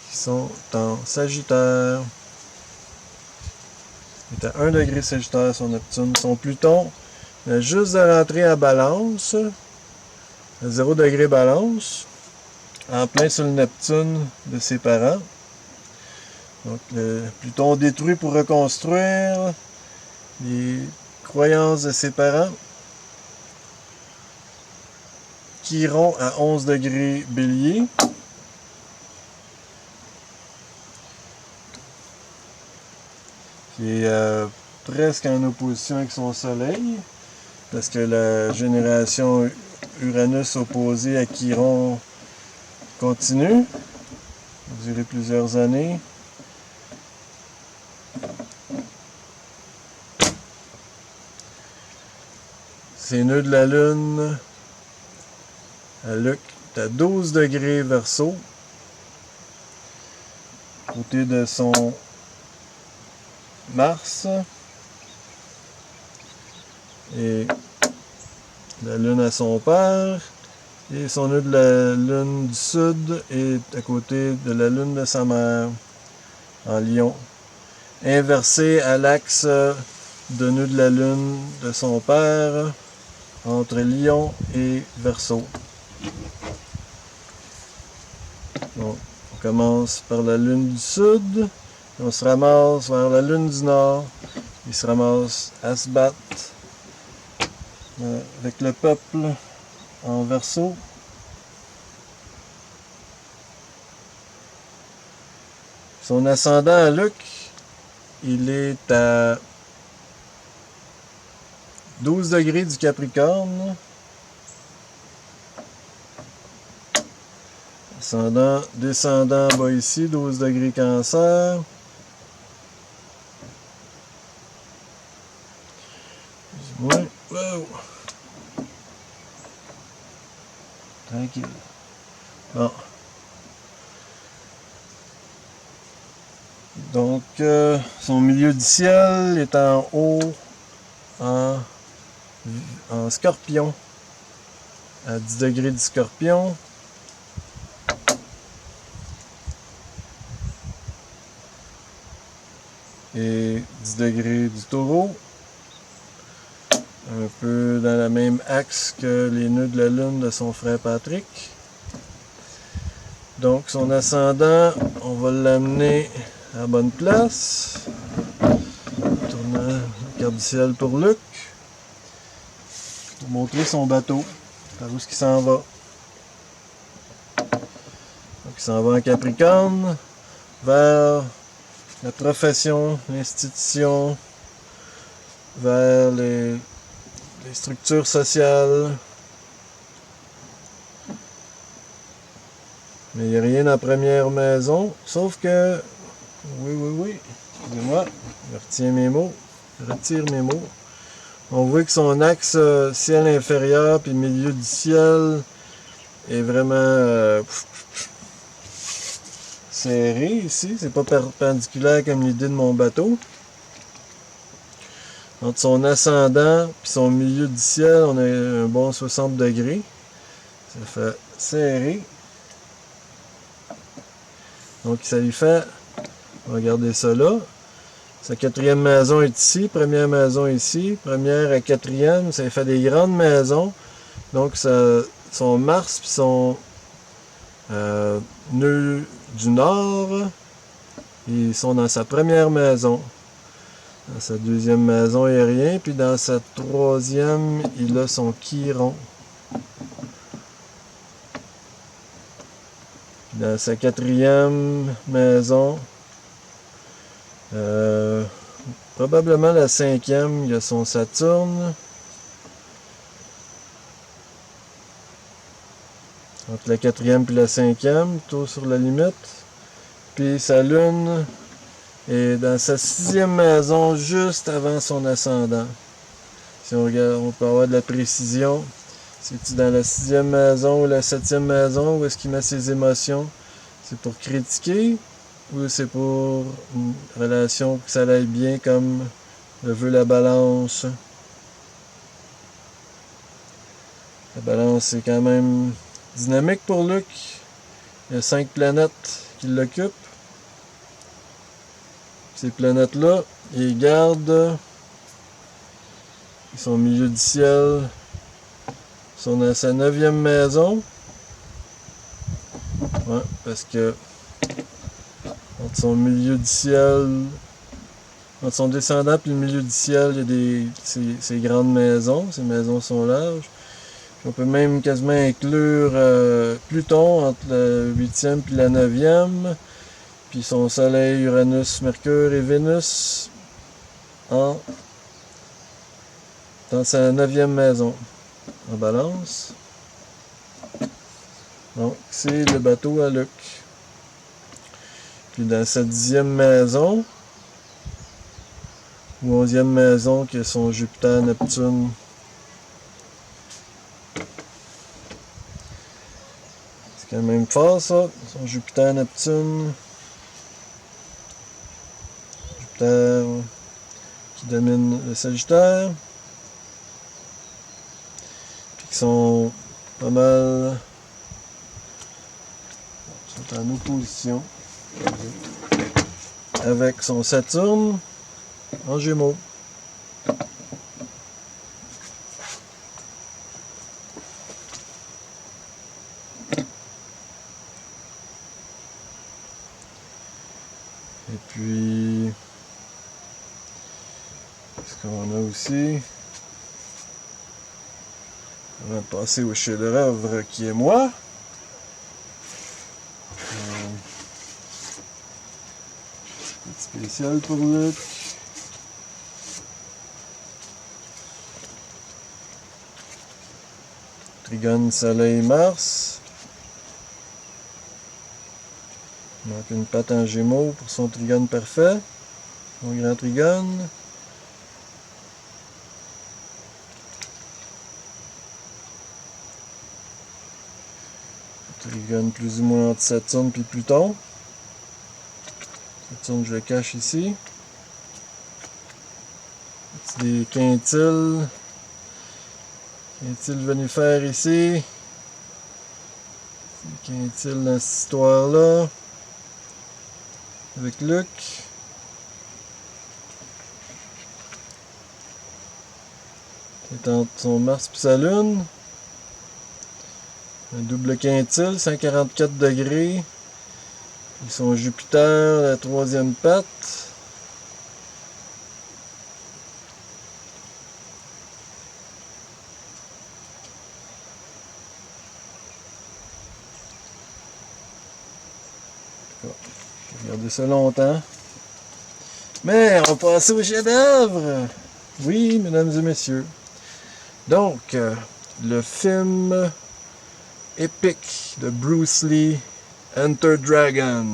Qui sont en Sagittaire. Il est à 1 degré Sagittaire, son Neptune. Son Pluton vient juste de rentrer en Balance, à 0 degré Balance, en plein sur le Neptune de ses parents. Donc le Pluton détruit pour reconstruire les croyances de ses parents. Chiron à 11 degrés Bélier. Qui est presque en opposition avec son Soleil, parce que la génération Uranus opposée à Chiron continue, ça va durer plusieurs années. Ses nœuds de la Lune à Luc est à 12 degrés Verseau, côté de son Mars, et la Lune à son père, et son nœud de la Lune du Sud est à côté de la Lune de sa mère, en Lion, inversé à l'axe de nœud de la Lune de son père, entre Lion et Verseau. Donc, on commence par la Lune du Sud. On se ramasse vers la Lune du Nord. Il se ramasse à se battre avec le peuple en Verseau. Son ascendant à Luc, il est à 12 degrés du Capricorne. Ascendant, descendant bas ici, 12 degrés Cancer. Ouais, wow. Tranquille. Bon. Donc, son milieu du ciel est en haut, en Scorpion, à 10 degrés du Scorpion. Et 10 degrés du Taureau. Un peu dans le même axe que les nœuds de la Lune de son frère Patrick. Donc son ascendant, on va l'amener à la bonne place. Tournant la carte du ciel pour Luc. Pour montrer son bateau. Par où est-ce qu'il s'en va. Donc il s'en va en Capricorne. Vers la profession, l'institution. Vers les structures sociales. Mais il n'y a rien en première maison, sauf que... Oui, excusez-moi, je retiens mes mots, je retire mes mots. On voit que son axe ciel inférieur puis milieu du ciel est vraiment serré ici, c'est pas perpendiculaire comme l'idée de mon bateau. Entre son ascendant et son milieu du ciel, on a un bon 60 degrés. Ça fait serré. Donc ça lui fait, on va regarder ça là. Sa quatrième maison est ici, première maison ici, première et quatrième, ça lui fait des grandes maisons. Donc ça, son Mars puis son nœud du Nord. Ils sont dans sa première maison. Dans sa deuxième maison, il n'y a rien. Puis dans sa troisième, il a son Chiron. Puis dans sa quatrième maison, probablement la cinquième, il y a son Saturne. Entre la quatrième et la cinquième, tout sur la limite. Puis sa lune est dans sa sixième maison, juste avant son ascendant. Si on regarde, on peut avoir de la précision. C'est-tu dans la sixième maison ou la septième maison où est-ce qu'il met ses émotions? C'est pour critiquer ou c'est pour une relation que ça aille bien comme le veut la balance? La balance, c'est quand même dynamique pour Luc. Il y a 5 planètes qui l'occupent. Ces planètes-là, ils les gardent. Ils sont au milieu du ciel. Ils sont dans sa 9e maison. Ouais, parce que entre son milieu du ciel, entre son descendant et le milieu du ciel, il y a ces grandes maisons. Ces maisons sont larges. Puis on peut même quasiment inclure Pluton entre la 8e et la 9e. Puis son Soleil, Uranus, Mercure et Vénus dans sa 9e maison. En balance. Donc, c'est le bateau à Luc. Puis dans sa 10e maison, ou 11e maison, qui est son Jupiter, Neptune. C'est quand même fort, ça. Son Jupiter, Neptune. Jupiter qui domine le Sagittaire. Puis qui sont pas mal... sont en opposition avec son Saturne en Gémeaux. Et puis, ce qu'on a aussi, on va passer au chef-d'œuvre qui est moi. Spécial pour Luc. Trigone Soleil-Mars. Il manque une patte en Gémeaux pour son trigone parfait. Son grand trigone. Trigone plus ou moins entre Saturne et Pluton. Saturne, je le cache ici. Des quintiles. Quintile venifère ici. Des quintiles dans cette histoire-là. Avec Luc. C'est entre son Mars et sa Lune. Un double quintile, 144 degrés. Puis son Jupiter, la 3e patte. Regardez ça longtemps. Mais on va passer au chef-d'œuvre. Oui, mesdames et messieurs. Donc, le film épique de Bruce Lee, Enter Dragon,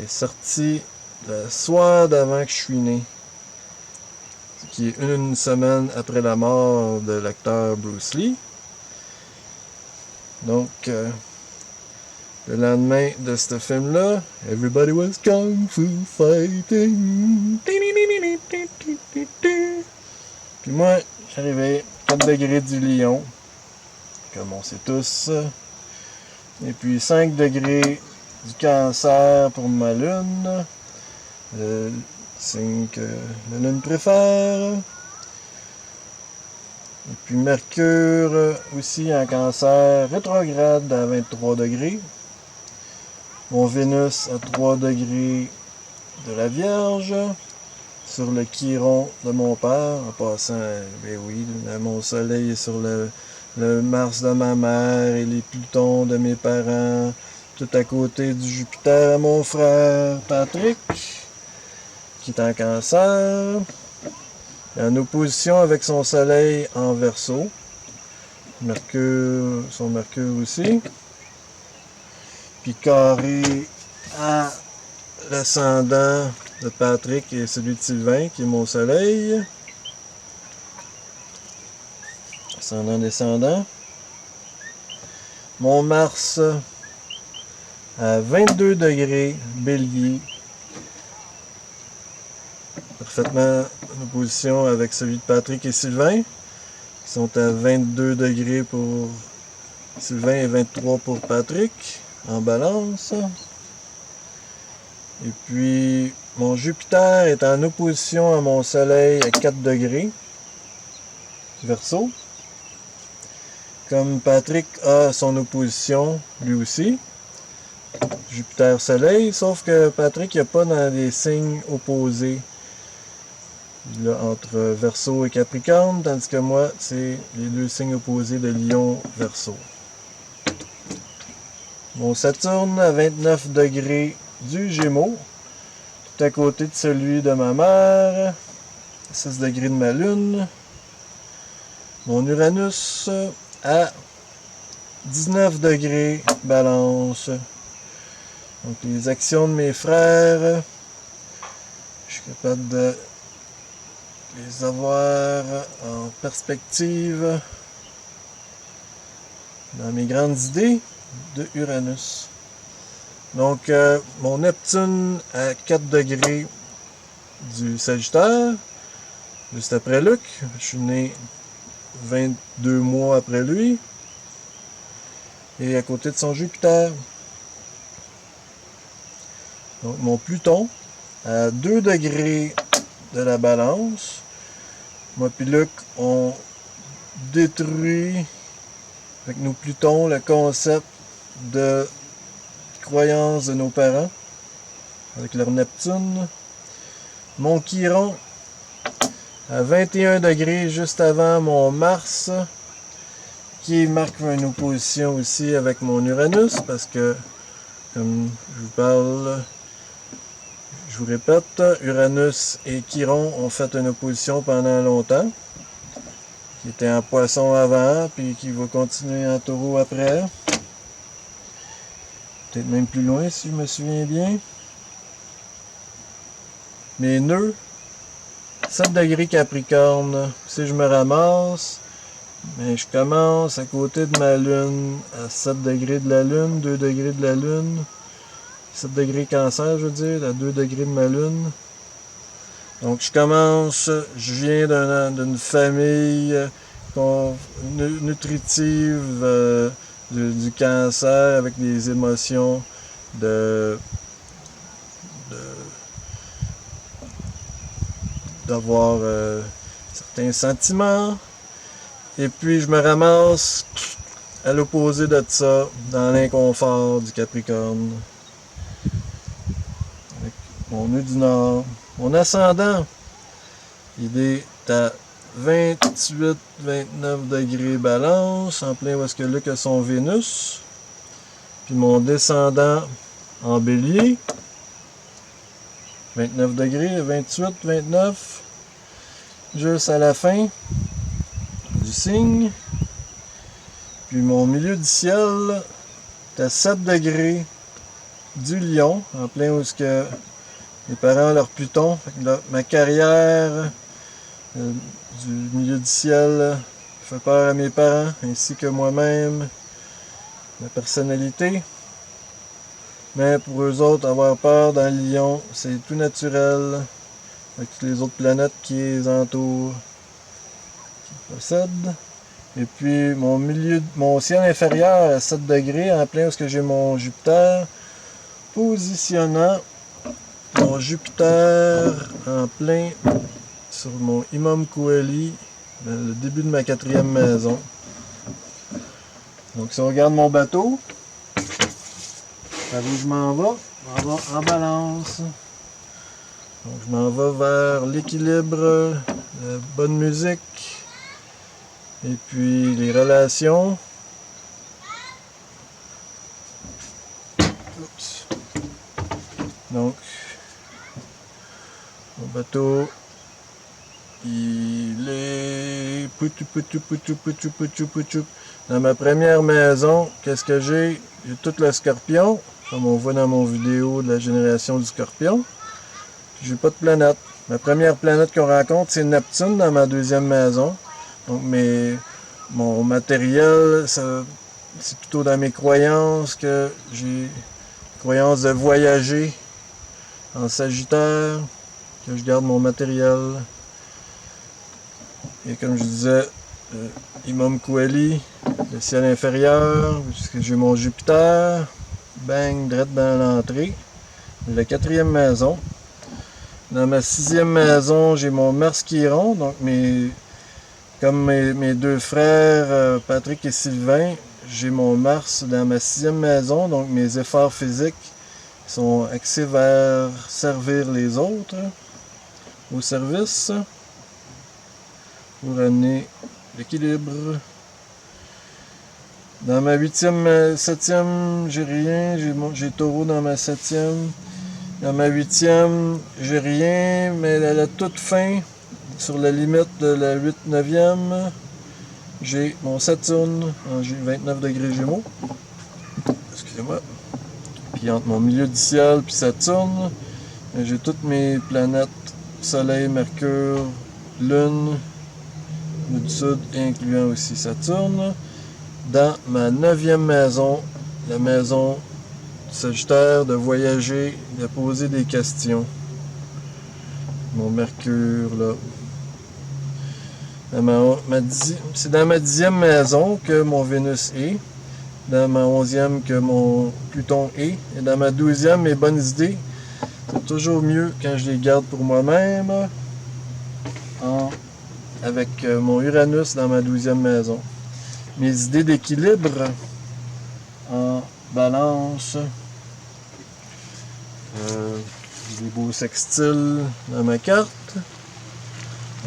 est sorti le soir d'avant que je suis né. Ce qui est une semaine après la mort de l'acteur Bruce Lee. Donc, le lendemain de ce film-là, everybody was kung fu fighting. Puis moi, j'arrivais 4 degrés du lion, comme on sait tous. Et puis 5 degrés du cancer pour ma lune. Le signe que la lune préfère. Et puis Mercure aussi en Cancer, rétrograde à 23 degrés. Mon Vénus à 3 degrés de la Vierge. Sur le Chiron de mon père, en passant, ben oui, mon soleil est sur le Mars de ma mère et les Plutons de mes parents, tout à côté du Jupiter à mon frère Patrick, qui est en Cancer, en opposition avec son soleil en Verseau, Mercure, son Mercure aussi, puis carré à l'ascendant de Patrick et celui de Sylvain, qui est mon soleil. Ascendant, descendant. Mon Mars à 22 degrés, Bélier. Parfaitement en opposition avec celui de Patrick et Sylvain, qui sont à 22 degrés pour Sylvain et 23 pour Patrick, en balance. Et puis, mon Jupiter est en opposition à mon Soleil à 4 degrés, Verseau. Comme Patrick a son opposition, lui aussi, Jupiter-Soleil, sauf que Patrick n'est pas dans des signes opposés là, entre Verseau et Capricorne, tandis que moi, c'est les deux signes opposés de Lion-Verseau. Mon Saturne à 29 degrés du Gémeaux, tout à côté de celui de ma mère, 6 degrés de ma Lune. Mon Uranus à 19 degrés Balance. Donc les actions de mes frères, je suis capable de les avoir en perspective dans mes grandes idées de Uranus. Donc mon Neptune à 4 degrés du Sagittaire, juste après Luc. Je suis né 22 mois après lui. Et à côté de son Jupiter. Donc mon Pluton à 2 degrés de la Balance. Moi puis Luc, on détruit avec nos Plutons le concept de croyance de nos parents avec leur Neptune. Mon Chiron à 21 degrés juste avant mon Mars, qui marque une opposition aussi avec mon Uranus, parce que, comme je vous parle, je vous répète, Uranus et Chiron ont fait une opposition pendant longtemps, qui était en Poisson avant, puis qui va continuer en Taureau après. Peut-être même plus loin, si je me souviens bien. Mes nœuds, 7 degrés Capricorne, si je me ramasse, mais je commence à côté de ma Lune, à 7 degrés de la Lune, 2 degrés de la Lune, 7 degrés Cancer, je veux dire, à 2 degrés de ma Lune. Donc je viens d'une famille nutritive du Cancer, avec des émotions d'avoir certains sentiments. Et puis je me ramasse à l'opposé de ça, dans l'inconfort du Capricorne. Avec mon nœud du Nord. Mon ascendant, il est à 28-29 degrés Balance, en plein où est-ce que Luc a son Vénus. Puis mon descendant en Bélier, 29 degrés, 28, 29, juste à la fin du signe. Puis mon milieu du ciel est à 7 degrés du Lion, en plein où est-ce que mes parents leur Pluton. Fait que ma carrière du milieu du ciel fait peur à mes parents, ainsi que moi-même, ma personnalité. Mais pour eux autres, avoir peur dans le Lion, c'est tout naturel, avec toutes les autres planètes qui les entourent, qui possèdent. Et puis mon ciel inférieur à 7 degrés, en plein où est-ce que j'ai mon Jupiter, positionnant mon Jupiter en plein sur mon Imam Coeli le début de ma 4e maison. Donc si on regarde mon bateau, par où je m'en vais en balance. Donc je m'en vais vers l'équilibre, la bonne musique, et puis les relations. Oups. Donc, mon bateau, il est dans ma première maison. Qu'est-ce que j'ai? J'ai tout le scorpion, comme on voit dans mon vidéo de la génération du scorpion. J'ai pas de planète. Ma première planète qu'on rencontre, c'est Neptune dans ma 2e maison. Donc mon matériel, c'est plutôt dans mes croyances que j'ai croyance de voyager en Sagittaire, que je garde mon matériel. Et comme je disais, Imam Kouali, le ciel inférieur, puisque j'ai mon Jupiter, bang, direct dans l'entrée. La 4e maison. Dans ma 6e maison, j'ai mon Mars Chiron, donc comme mes 2 frères, Patrick et Sylvain, j'ai mon Mars dans ma 6e maison, donc mes efforts physiques sont axés vers servir les autres au service pour amener l'équilibre. Dans ma 7e, j'ai rien, j'ai Taureau dans ma 7e. Dans ma 8e, j'ai rien, mais à la toute fin, sur la limite de la 8-9e, j'ai mon Saturne en 29 degrés Gémeaux. Excusez-moi. Puis entre mon milieu du ciel puis Saturne, j'ai toutes mes planètes, Soleil, Mercure, Lune, du Sud, incluant aussi Saturne. Dans ma 9e maison, la maison du Sagittaire, de voyager, de poser des questions. Mon Mercure, là. C'est dans ma 10e maison que mon Vénus est. Dans ma 11e que mon Pluton est. Et dans ma 12e, mes bonnes idées, c'est toujours mieux quand je les garde pour moi-même. Avec mon Uranus dans ma 12e maison. Mes idées d'équilibre en balance. Des beaux sextiles dans ma carte.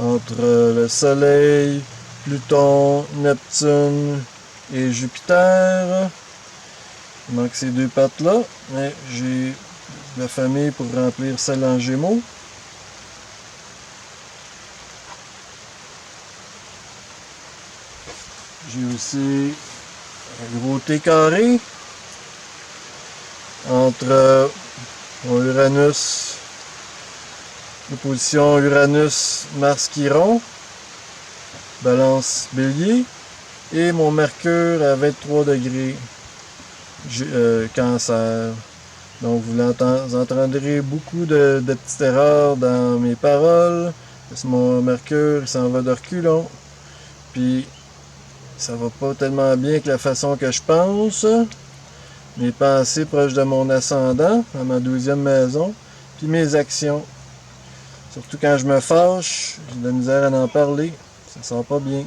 Entre le Soleil, Pluton, Neptune et Jupiter. Il manque ces 2 pattes-là, mais j'ai la famille pour remplir celle en Gémeaux. J'ai aussi un gros T carré entre mon Uranus, l'opposition Uranus-Mars-Chiron, Balance Bélier, et mon Mercure à 23 degrés, Cancer. Donc vous entendrez beaucoup de petites erreurs dans mes paroles, parce que mon Mercure il s'en va de reculons, puis ça va pas tellement bien que la façon que je pense. Mes pensées proches de mon ascendant, dans ma 12e maison, puis mes actions. Surtout quand je me fâche, j'ai de la misère à en parler, ça sent pas bien.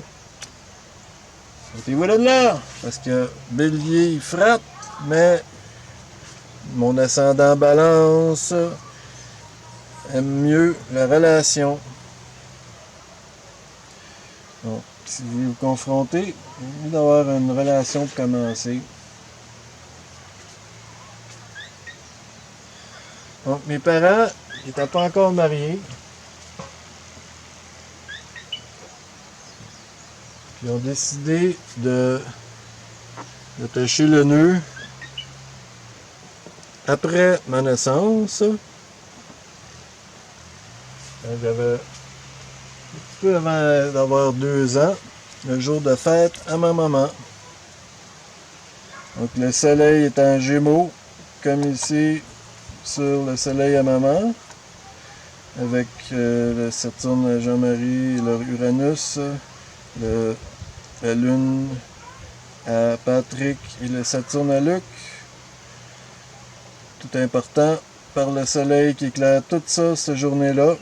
Sortez-vous de là! Parce que Bélier, il frappe, mais mon ascendant Balance aime mieux la relation. Donc, si vous vous confrontez, il vaut mieux d'avoir une relation pour commencer. Donc, mes parents n'étaient pas encore mariés. Puis ils ont décidé d'attacher le nœud après ma naissance. J'avais un petit peu avant d'avoir 2 ans, le jour de fête à ma maman. Donc le soleil est en Gémeaux, comme ici sur le soleil à maman, avec le Saturne à Jean-Marie et leur Uranus, la Lune à Patrick et le Saturne à Luc. Tout important, par le soleil qui éclaire tout ça cette journée-là.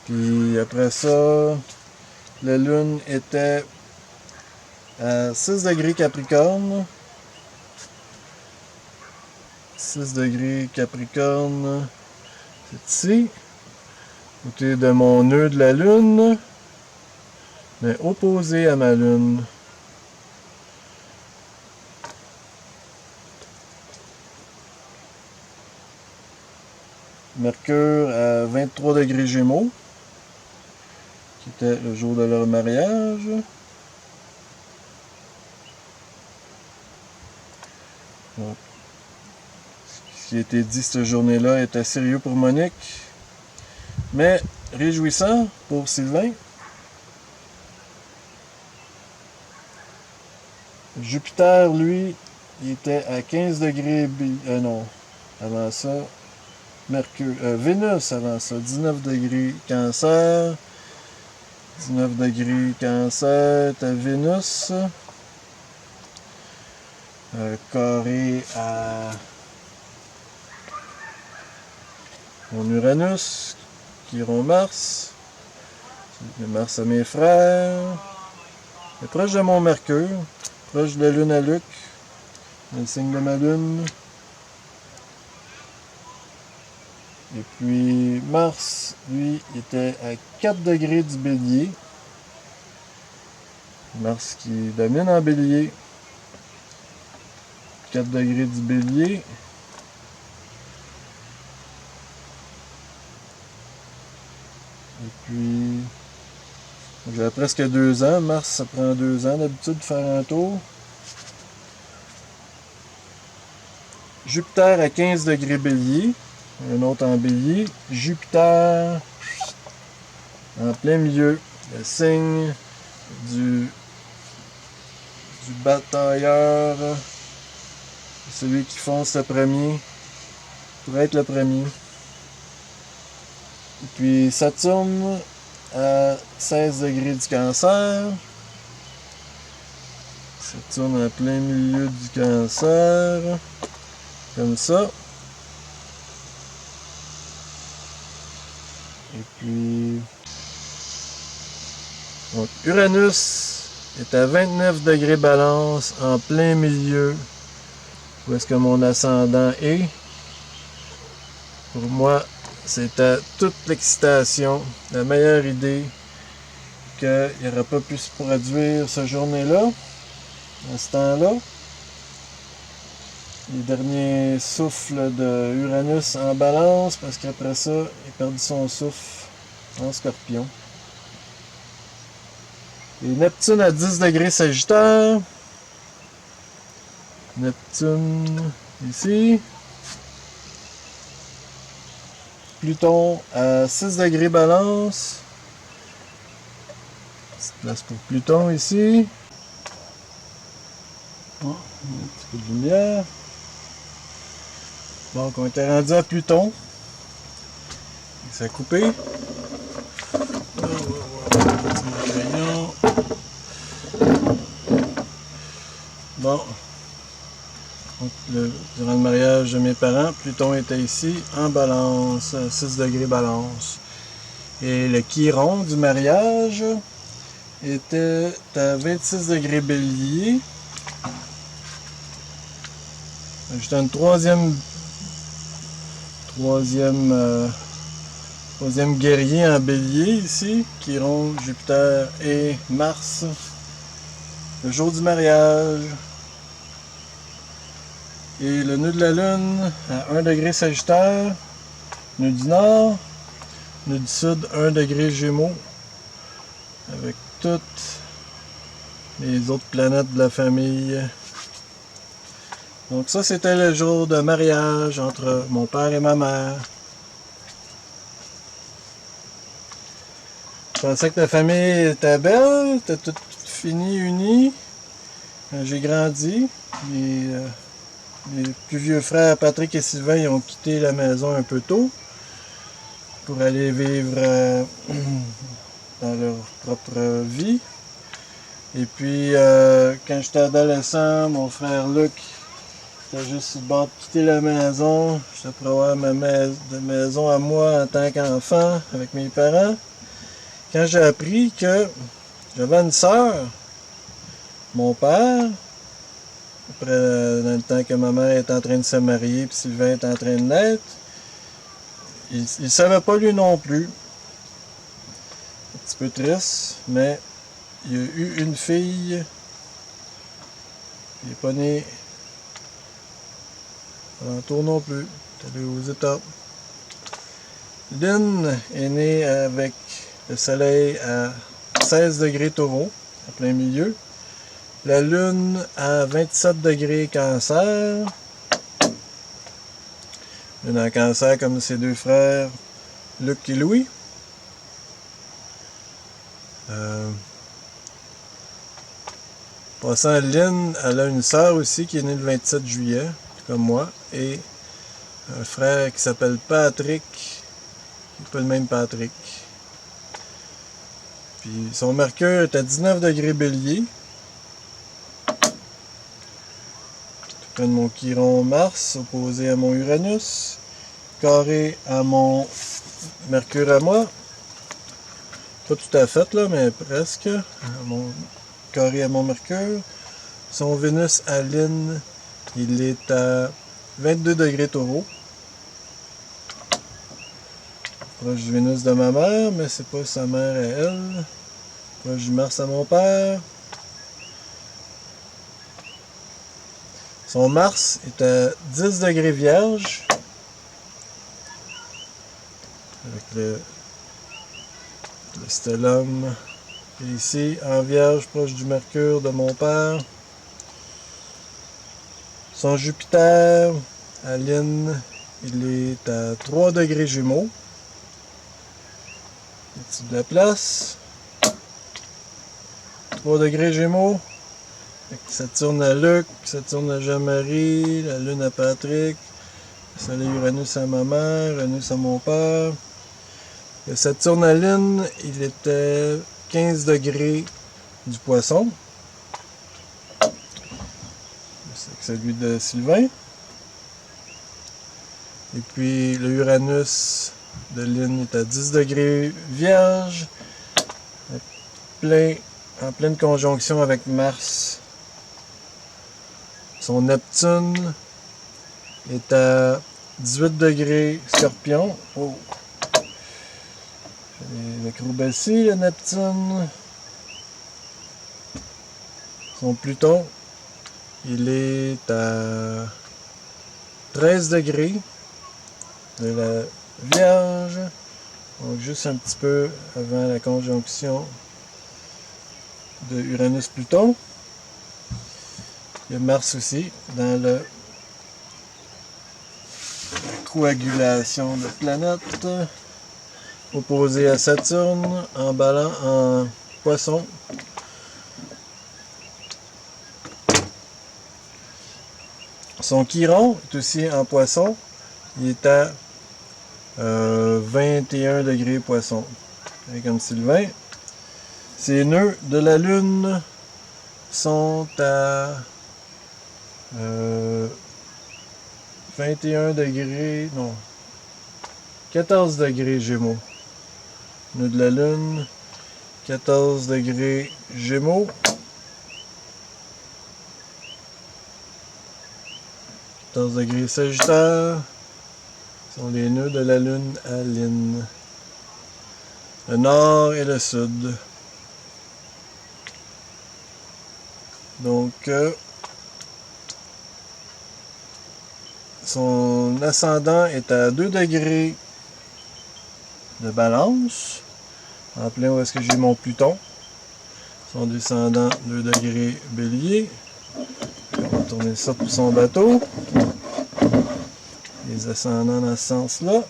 Puis après ça, la lune était à 6 degrés Capricorne. 6 degrés Capricorne, c'est ici. Côté de mon nœud de la lune, mais opposé à ma lune. Mercure à 23 degrés Gémeaux, qui était le jour de leur mariage. Donc, ce qui a été dit cette journée-là était sérieux pour Monique, mais réjouissant pour Sylvain. Jupiter, lui, il était à 15 degrés... non, avant ça... Mercure, Vénus avant ça, 19 degrés Cancer. 19 degrés Cancer, t'as Vénus. Carré à mon Uranus, qui rond Mars. Mars à mes frères. Et proche de mon Mercure, proche de la Lune à Luc, le signe de ma Lune. Et puis Mars, lui, était à 4 degrés du Bélier. Mars qui domine en Bélier. 4 degrés du Bélier. Et puis, j'ai presque 2 ans. Mars, ça prend 2 ans d'habitude de faire un tour. Jupiter à 15 degrés Bélier. Un autre en Bélier. Jupiter en plein milieu. Le signe du batailleur. Celui qui fonce le premier. Pour être le premier. Et puis Saturne à 16 degrés du Cancer. Saturne en plein milieu du Cancer. Comme ça. Et puis... Donc, Uranus est à 29 degrés Balance, en plein milieu. Où est-ce que mon ascendant est? Pour moi, c'était toute l'excitation, la meilleure idée qu'il n'aurait pas pu se produire ce journée-là, à ce temps-là. Les derniers souffles de Uranus en Balance, parce qu'après ça, il a perdu son souffle en Scorpion. Et Neptune à 10 degrés Sagittaire. Neptune ici. Pluton à 6 degrés Balance. Petite place pour Pluton ici. Oh, un petit peu de lumière. Donc on était rendu à Pluton. Ça a coupé. Bon. Donc, durant le mariage de mes parents, Pluton était ici en Balance, 6 degrés Balance. Et le Chiron du mariage était à 26 degrés Bélier. J'étais une troisième guerrier en Bélier ici, Chiron, Jupiter et Mars. Le jour du mariage. Et le nœud de la Lune à 1 degré Sagittaire, nœud du Nord, nœud du Sud 1 degré Gémeaux, avec toutes les autres planètes de la famille. Donc ça, c'était le jour de mariage entre mon père et ma mère. Je pensais que la famille était belle, était toute finie, unie. J'ai grandi. Les plus vieux frères, Patrick et Sylvain, ils ont quitté la maison un peu tôt pour aller vivre dans leur propre vie. Et puis, quand j'étais adolescent, mon frère Luc était juste sur le bord de quitter la maison. J'étais pour avoir ma maison à moi en tant qu'enfant avec mes parents. quand j'ai appris que j'avais une sœur, mon père, après, dans le temps que ma mère est en train de se marier, puis Sylvain est en train de naître, il savait pas lui non plus. Un petit peu triste, mais il y a eu une fille. Il n'est pas né alentour non plus. Il est allé aux États. Lynn est née avec le soleil à 16 degrés taureau, en plein milieu. La lune à 27 degrés cancer. Lune en cancer comme ses deux frères, Luc et Louis. Passant à Lynn, elle a une sœur aussi qui est née le 27 juillet, comme moi, et un frère qui s'appelle Patrick, qui n'est pas le même Patrick. Puis son mercure est à 19 degrés bélier. Tout près de mon Chiron Mars, opposé à mon Uranus, carré à mon Mercure à moi. Pas tout à fait là, mais presque. Carré à mon Mercure. Son Vénus à Lynn, il est à 22 degrés taureau. Proche du Vénus de ma mère, mais c'est pas sa mère à elle. Proche du Mars à mon père. Son Mars est à 10 degrés Vierge. Avec le stellum ici en Vierge, proche du Mercure de mon père. Son Jupiter à Lynn, il est à 3 degrés Gémeaux. Ici de la place. 3 degrés Gémeaux. Saturne à Luc, Saturne à Jean-Marie, la Lune à Patrick, le Soleil Uranus à ma mère, Uranus à mon père. Le Saturne à Lynn, il était 15 degrés du Poisson. C'est celui de Sylvain. Et puis le Uranus de Lynn est à 10 degrés Vierge, en pleine conjonction avec Mars. Son Neptune est à 18 degrés Scorpion. Oh. L'acrobatie, le Neptune. Son Pluton, il est à 13 degrés de la Vierge. Donc juste un petit peu avant la conjonction de Uranus-Pluton. Il y a Mars aussi dans la coagulation de planètes, opposé à Saturne en Poisson. Son Chiron est aussi en Poisson. Il est à 21 degrés Poisson. Et comme Sylvain. Ses nœuds de la Lune sont à 21 degrés, non, 14 degrés Gémeaux. Nœud de la Lune, 14 degrés Gémeaux. 14 degrés Sagittaire sont les nœuds de la Lune à Lynn. Le nord et le sud. Donc, son ascendant est à 2 degrés de Balance, en plein où est-ce que j'ai mon Pluton. Son descendant 2 degrés Bélier. On va tourner ça pour son bateau. Les ascendants dans ce sens-là.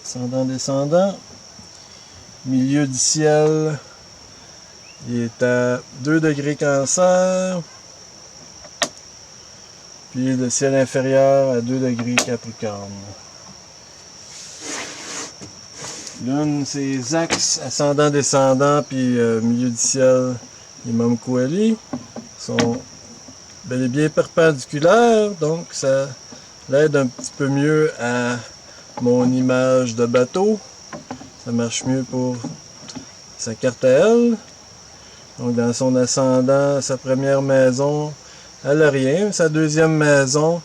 Ascendant, descendant. Milieu du ciel, il est à 2 degrés Cancer. Puis le ciel inférieur à 2 degrés Capricorne. Lune, ses axes ascendant, descendant, puis milieu du ciel, les Mamkouali sont bel et bien perpendiculaires, donc ça l'aide un petit peu mieux à mon image de bateau. Ça marche mieux pour sa carte à elle. Donc dans son ascendant, sa première maison, elle n'a rien. Sa deuxième maison,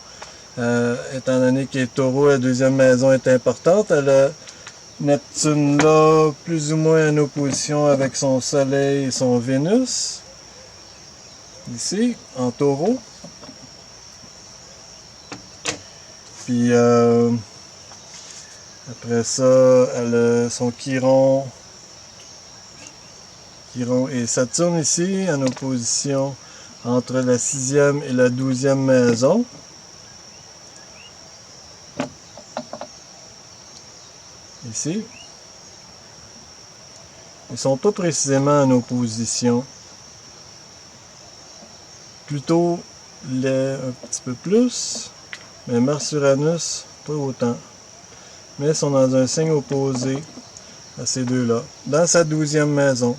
étant donné qu'elle est Taureau, la deuxième maison est importante. Elle a Neptune là, plus ou moins en opposition avec son Soleil et son Vénus. Ici, en Taureau. Puis après ça, elle a son Chiron et Saturne ici, en opposition entre la 6e et la 12e maison. Ici. Ils sont pas précisément en opposition. Plutôt un petit peu plus, mais Mars-Uranus, pas autant. Mais ils sont dans un signe opposé à ces deux-là, dans sa 12e maison.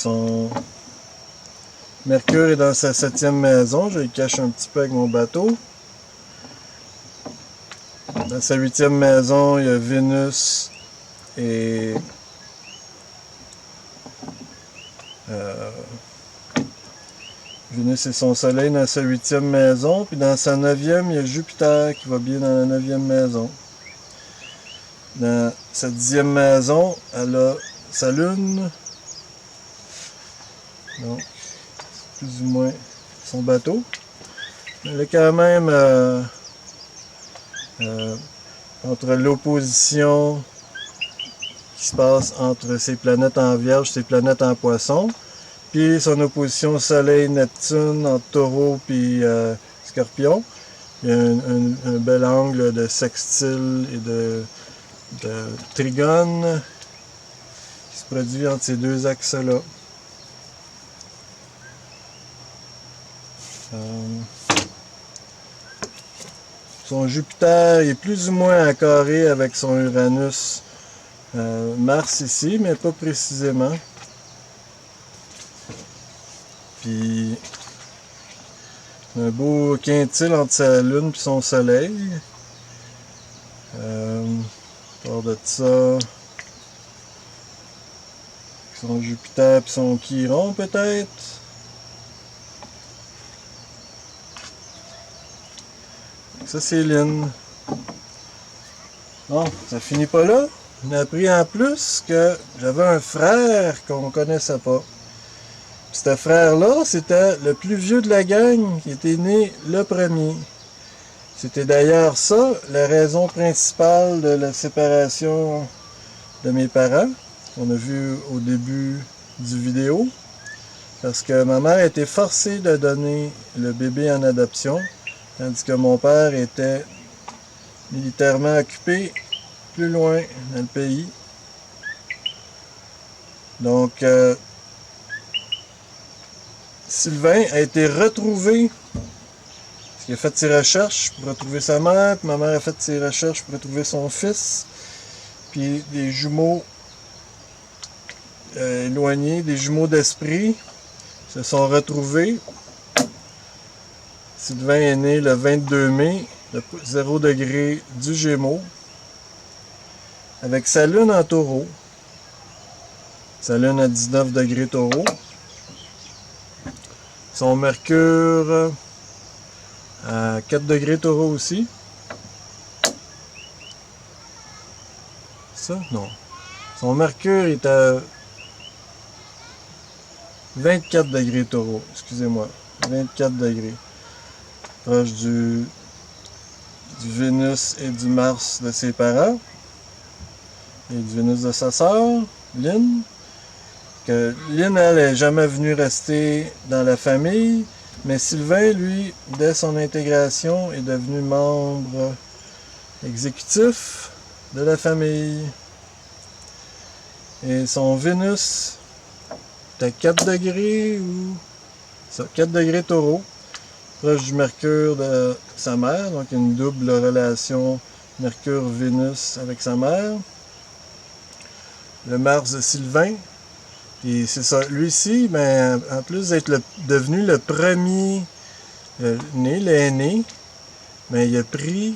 Donc, Mercure est dans sa 7e maison, je le cache un petit peu avec mon bateau. Dans sa 8e maison, il y a Vénus et Vénus et son Soleil dans sa 8e maison. Puis dans sa 9e, il y a Jupiter qui va bien dans la 9e maison. Dans sa 10e maison, elle a sa Lune. Donc, c'est plus ou moins son bateau. Elle est quand même entre l'opposition qui se passe entre ses planètes en Vierge et ses planètes en Poisson, puis son opposition Soleil-Neptune en Taureau puis Scorpion. Il y a un bel angle de sextile et de trigone qui se produit entre ces deux axes-là. Son Jupiter est plus ou moins en carré avec son Uranus. Mars ici, mais pas précisément. Puis un beau quintile entre sa Lune et son Soleil. Hors de ça, son Jupiter et son Chiron peut-être. Ça c'est Lune. Bon, ça finit pas là. On a appris en plus que j'avais un frère qu'on connaissait pas. Puis ce frère-là, c'était le plus vieux de la gang qui était né le premier. C'était d'ailleurs ça, la raison principale de la séparation de mes parents. On a vu au début du vidéo. Parce que ma mère était forcée de donner le bébé en adoption. Tandis que mon père était militairement occupé plus loin dans le pays. Donc, Sylvain a été retrouvé, parce qu'il a fait ses recherches pour retrouver sa mère, puis ma mère a fait ses recherches pour retrouver son fils, puis des jumeaux éloignés, des jumeaux d'esprit, se sont retrouvés. Sylvain est né le 22 mai, le 0 degré du Gémeaux, avec sa lune en Taureau. Sa lune à 19 degrés Taureau. Son Mercure à 4 degrés Taureau aussi. Ça? Non. Son Mercure est à 24 degrés Taureau. Excusez-moi. 24 degrés. Proche du Vénus et du Mars de ses parents. Et du Vénus de sa sœur, Lynn. Que Lynn, elle, n'est jamais venue rester dans la famille. Mais Sylvain, lui, dès son intégration, est devenu membre exécutif de la famille. Et son Vénus est à 4 degrés ou... Ça, 4 degrés Taureau. Proche du Mercure de sa mère, donc une double relation Mercure-Vénus avec sa mère. Le Mars de Sylvain, et c'est ça, lui-ci, ben, en plus d'être devenu le premier né, l'aîné, ben, il a pris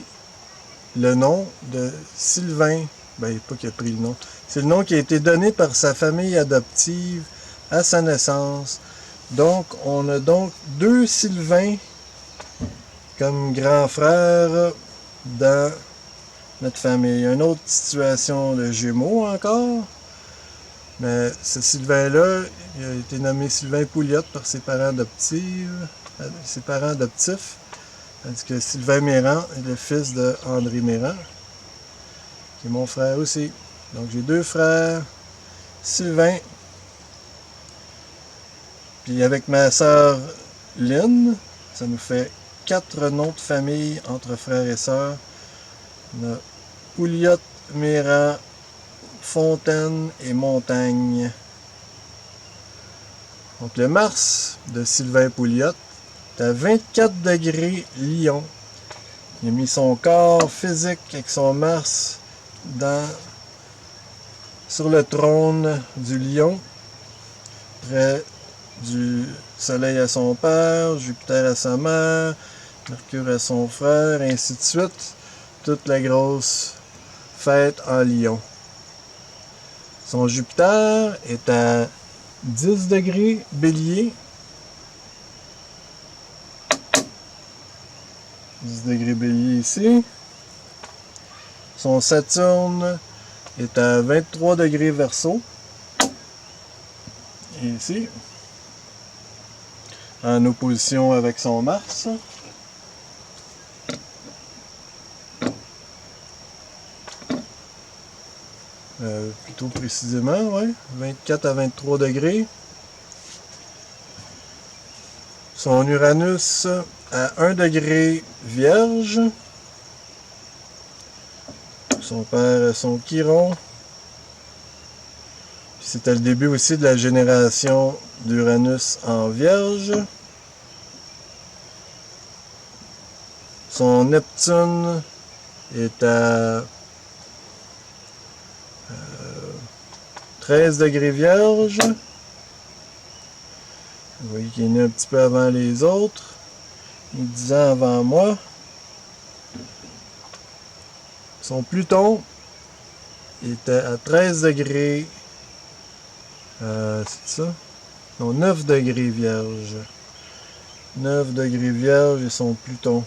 le nom de Sylvain. Ben, pas qu'il a pris le nom. C'est le nom qui a été donné par sa famille adoptive à sa naissance. Donc, on a donc 2 Sylvains comme grand frère dans notre famille. Une autre situation de Gémeaux encore. Mais ce Sylvain-là, il a été nommé Sylvain Pouliot par ses parents adoptifs. Tandis que Sylvain Méran est le fils de André Méran, qui est mon frère aussi. Donc j'ai 2 frères, Sylvain. Puis avec ma sœur Lynn, ça nous fait 4 noms de famille entre frères et sœurs. On a Pouliot, Méran, Fontaine et Montagne. Donc le Mars de Sylvain Pouliot est à 24 degrés Lion. Il a mis son corps physique avec son Mars sur le trône du Lion, près du Soleil à son père, Jupiter à sa mère, Mercure à son frère, et ainsi de suite. Toute la grosse fête en Lion. Son Jupiter est à 10 degrés Bélier. 10 degrés Bélier ici. Son Saturne est à 23 degrés Verseau. Et ici. En opposition avec son Mars. Plutôt précisément, ouais, 24 à 23 degrés. Son Uranus à 1 degré Vierge. Son père, son Chiron. C'était le début aussi de la génération d'Uranus en Vierge. Son Neptune est à 13 degrés Vierge. Vous voyez qu'il est né un petit peu avant les autres. 10 ans avant moi. Son Pluton était à 13 degrés. C'est ça? Non, 9 degrés Vierge. 9 degrés Vierge et son Pluton.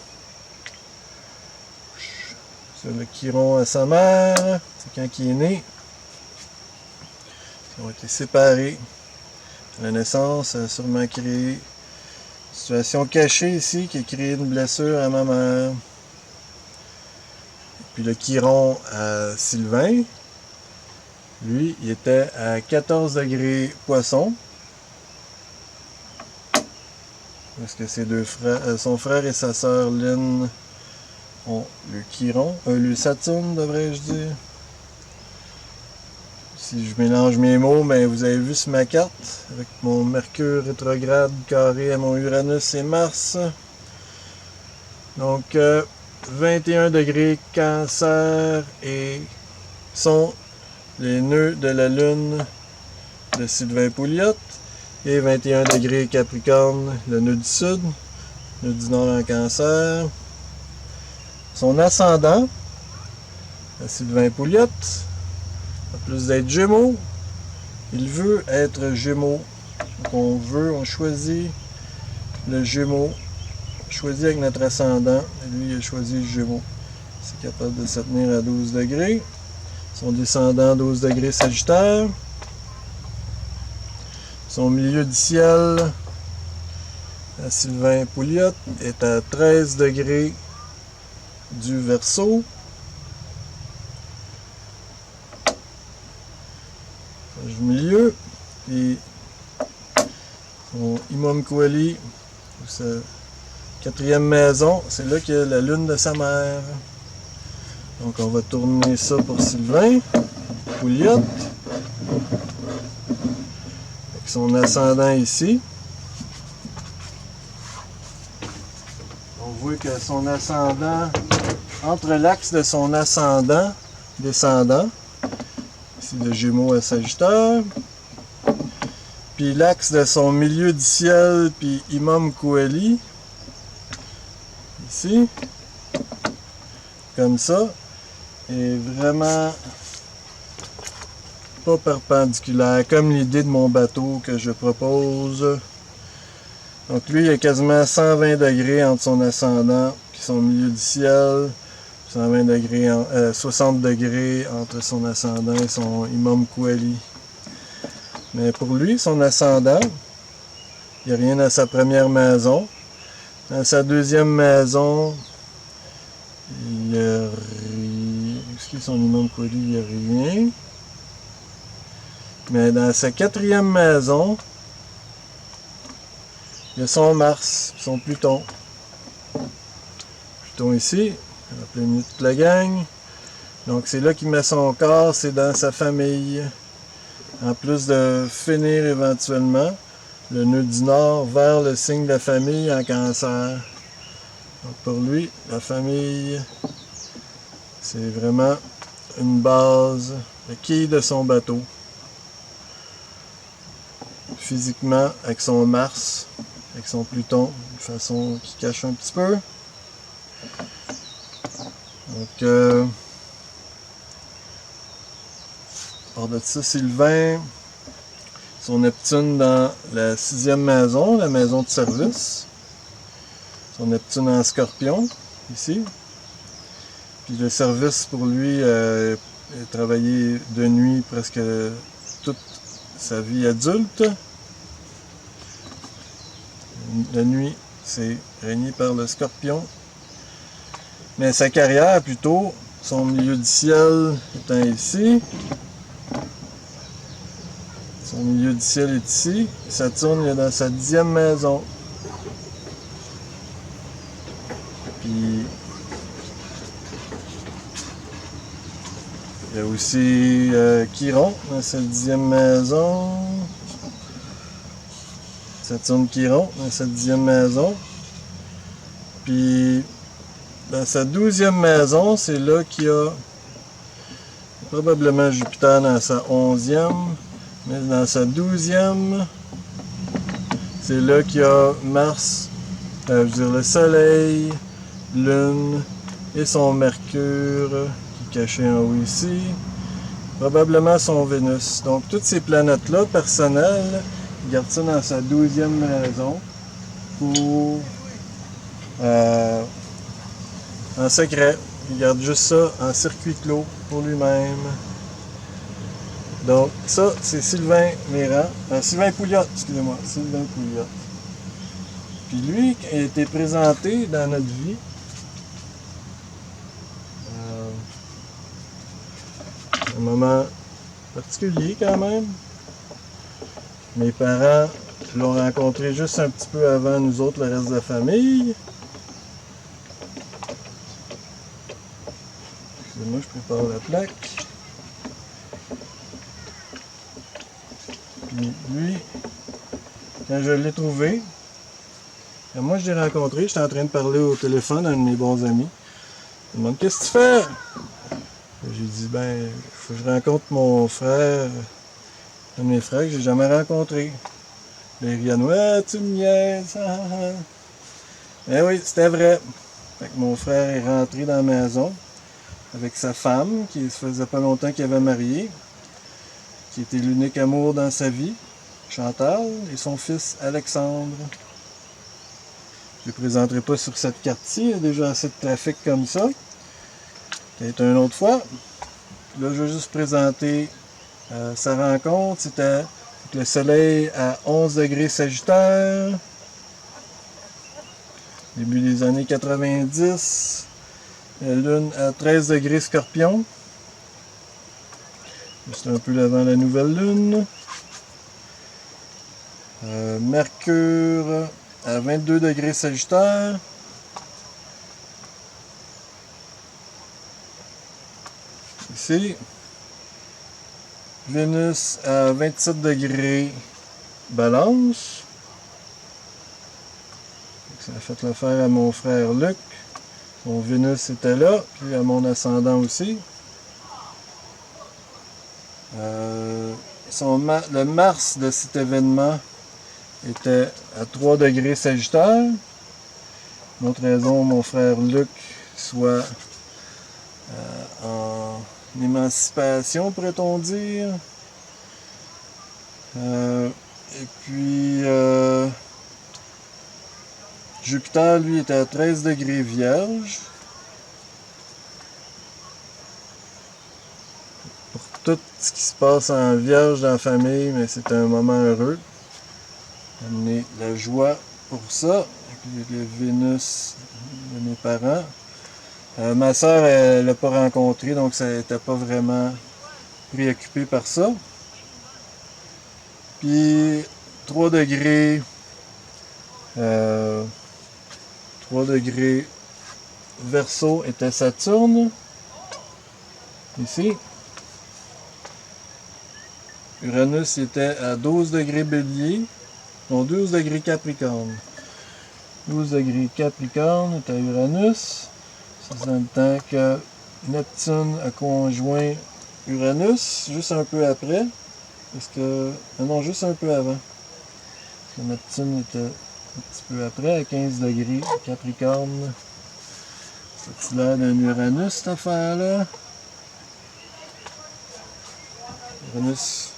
C'est le Chiron à sa mère. C'est quand il est né. Ils ont été séparés. La naissance a sûrement créé une situation cachée ici qui a créé une blessure à ma mère. Puis le Chiron à Sylvain, lui, il était à 14 degrés Poisson. Parce que ses 2 frères, son frère et sa sœur Lynn ont le Chiron, le Saturne devrais-je dire. Si je mélange mes mots, ben vous avez vu sur ma carte, avec mon Mercure rétrograde carré à mon Uranus et Mars. Donc 21 degrés Cancer et sont les nœuds de la Lune de Sylvain Pouliot. Et 21 degrés Capricorne, le nœud du Sud, nœud du Nord en Cancer. Son ascendant, à Sylvain Pouliot, en plus d'être Gémeaux, il veut être Gémeaux. Donc on choisit le Gémeaux. On choisit avec notre ascendant. Et lui, il a choisi le Gémeaux. C'est capable de se tenir à 12 degrés. Son descendant, 12 degrés Sagittaire. Son milieu du ciel, à Sylvain Pouliot, est à 13 degrés du Verseau. Du milieu, et son Imam Kouali, sa 4e maison, c'est là qu'il y a la lune de sa mère. Donc on va tourner ça pour Sylvain Pouliot, avec son ascendant ici. On voit que son ascendant, entre l'axe de son ascendant descendant, ici le Gémeaux à Sagittaire, puis l'axe de son milieu du ciel, puis Imam Kouali, ici, comme ça, est vraiment pas perpendiculaire, comme l'idée de mon bateau que je propose. Donc lui, il y a quasiment 120 degrés entre son ascendant et son milieu du ciel. 120 degrés, 60 degrés entre son ascendant et son Imam Kouali. Mais pour lui, son ascendant, il n'y a rien à sa première maison. Dans sa deuxième maison, il y a rien. Est-ce qu'il y a son Imam Kouali? Il n'y a rien. Mais dans sa quatrième maison, il y a son Mars, son Pluton. Pluton ici, on va plein milieu de toute la gang. Donc c'est là qu'il met son corps, c'est dans sa famille. En plus de finir éventuellement le nœud du Nord vers le signe de la famille en Cancer. Donc pour lui, la famille, c'est vraiment une base, la quille de son bateau. Physiquement, avec son Mars, avec son Pluton, de façon qui cache un petit peu. Donc, hors de ça, Sylvain, son Neptune dans la 6e maison, la maison de service. Son Neptune en Scorpion, ici. Puis le service pour lui, il a travaillé de nuit presque toute sa vie adulte. La nuit, c'est régné par le Scorpion. Mais sa carrière, plutôt, son milieu du ciel étant ici. Son milieu du ciel est ici. Saturne est dans sa 10e maison. Puis, il y a aussi Chiron dans sa 10e maison. Saturne Chiron dans sa 10e maison. Puis, dans sa 12e maison, c'est là qu'il y a probablement Jupiter dans sa 11e. Mais dans sa 12e, c'est là qu'il y a Mars, je veux dire le Soleil, Lune et son Mercure qui est caché en haut ici. Probablement son Vénus. Donc toutes ces planètes-là, personnelles, il garde ça dans sa 12e maison pour en secret. Il garde juste ça en circuit clos pour lui-même. Donc ça, c'est Sylvain Méran. Sylvain Pouliot, excusez-moi. Sylvain Pouliot. Puis lui, il a été présenté dans notre vie. Un moment particulier quand même. Mes parents l'ont rencontré juste un petit peu avant nous autres, le reste de la famille. Excusez-moi, je prépare la plaque. Puis lui, quand je l'ai trouvé, quand moi je l'ai rencontré, j'étais en train de parler au téléphone à un de mes bons amis. Il me demande: qu'est-ce que tu fais? J'ai dit: ben, il faut que je rencontre mon frère, un de mes frères que j'ai jamais rencontré. Les Riano: ouais, tu me niaises. Eh oui, c'était vrai. Fait que mon frère est rentré dans la maison avec sa femme, qui se faisait pas longtemps qu'il avait marié, qui était l'unique amour dans sa vie, Chantal, et son fils Alexandre. Je ne les présenterai pas sur cette carte-ci, il y a déjà assez de trafic comme ça. Peut-être une autre fois. Là, je vais juste présenter sa rencontre. C'était avec le soleil à 11 degrés Sagittaire, début des années 90. La lune à 13 degrés Scorpion. Juste un peu avant la nouvelle lune. Mercure à 22 degrés Sagittaire. Ici. Vénus à 27 degrés Balance. Ça a fait l'affaire à mon frère Luc. Son Vénus était là, puis à mon ascendant aussi. Le Mars de cet événement était à 3 degrés Sagittaire. Une autre raison, mon frère Luc soit en une émancipation, pourrait-on dire. Et puis, Jupiter, lui, était à 13 degrés Vierge. Pour tout ce qui se passe en Vierge dans la famille, mais c'est un moment heureux. Amener la joie pour ça, avec le Vénus de mes parents. Ma soeur, elle l'a pas rencontré, donc ça n'était pas vraiment préoccupé par ça. Puis 3 degrés, 3 degrés Verseau était Saturne, ici. Uranus était à 12 degrés Bélier, non 12 degrés Capricorne. 12 degrés Capricorne était à Uranus. C'est dans le temps que Neptune a conjoint Uranus, juste un peu après. Parce que. Non, juste un peu avant. Parce que Neptune était un petit peu après, à 15 degrés Capricorne. C'est l'air d'un Uranus, cette affaire-là. Uranus,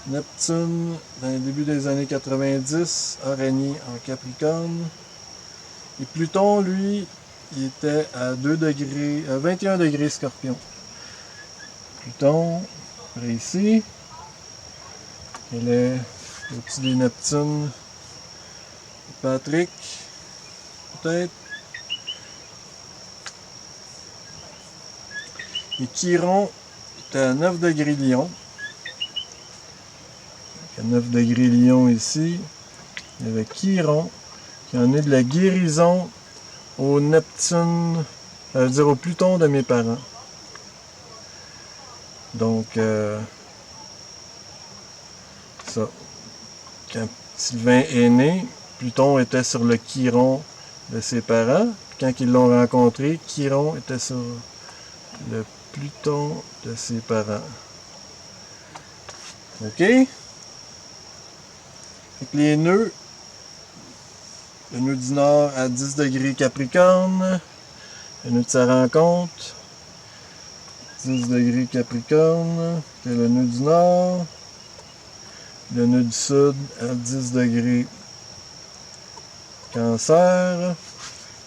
Neptune, dans le début des années 90, a régné en Capricorne. Et Pluton, lui, il était à 2 degrés, à 21 degrés Scorpion. Pluton, par ici. Il est au-dessus des Neptunes. Patrick, peut-être. Et Chiron était à 9 degrés Lion. À 9 degrés Lion ici. Il y avait Chiron qui en est de la guérison au Neptune, je veux dire au Pluton de mes parents. Donc, ça. Quand Sylvain est né, Pluton était sur le Chiron de ses parents. Puis quand ils l'ont rencontré, Chiron était sur le Pluton de ses parents. OK? Fait que les nœuds, le nœud du Nord à 10 degrés Capricorne, le nœud de sa rencontre, 10 degrés Capricorne, c'est le nœud du Nord, le nœud du Sud à 10 degrés Cancer.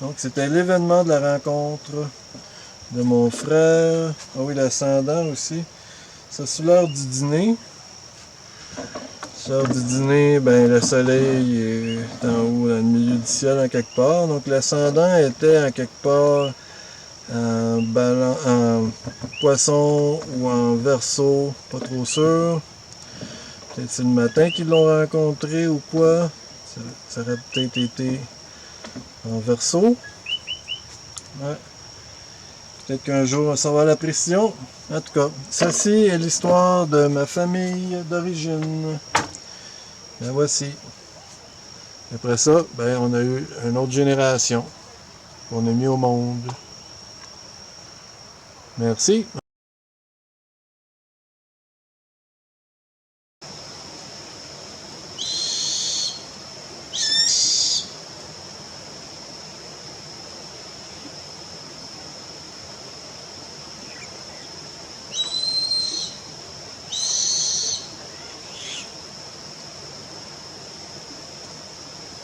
Donc c'était l'événement de la rencontre de mon frère. Ah oui, l'ascendant aussi. Ça, c'est l'heure du dîner. L'heure du dîner, ben le soleil est en haut, dans le milieu du ciel, en quelque part. Donc l'ascendant était en quelque part en Poisson ou en Verseau, pas trop sûr. Peut-être c'est le matin qu'ils l'ont rencontré ou quoi. Ça aurait peut-être été en Verseau. Ouais. Peut-être qu'un jour on va savoir la précision. En tout cas, ceci est l'histoire de ma famille d'origine. Ben voici. Après ça, ben on a eu une autre génération qu'on a mis au monde. Merci.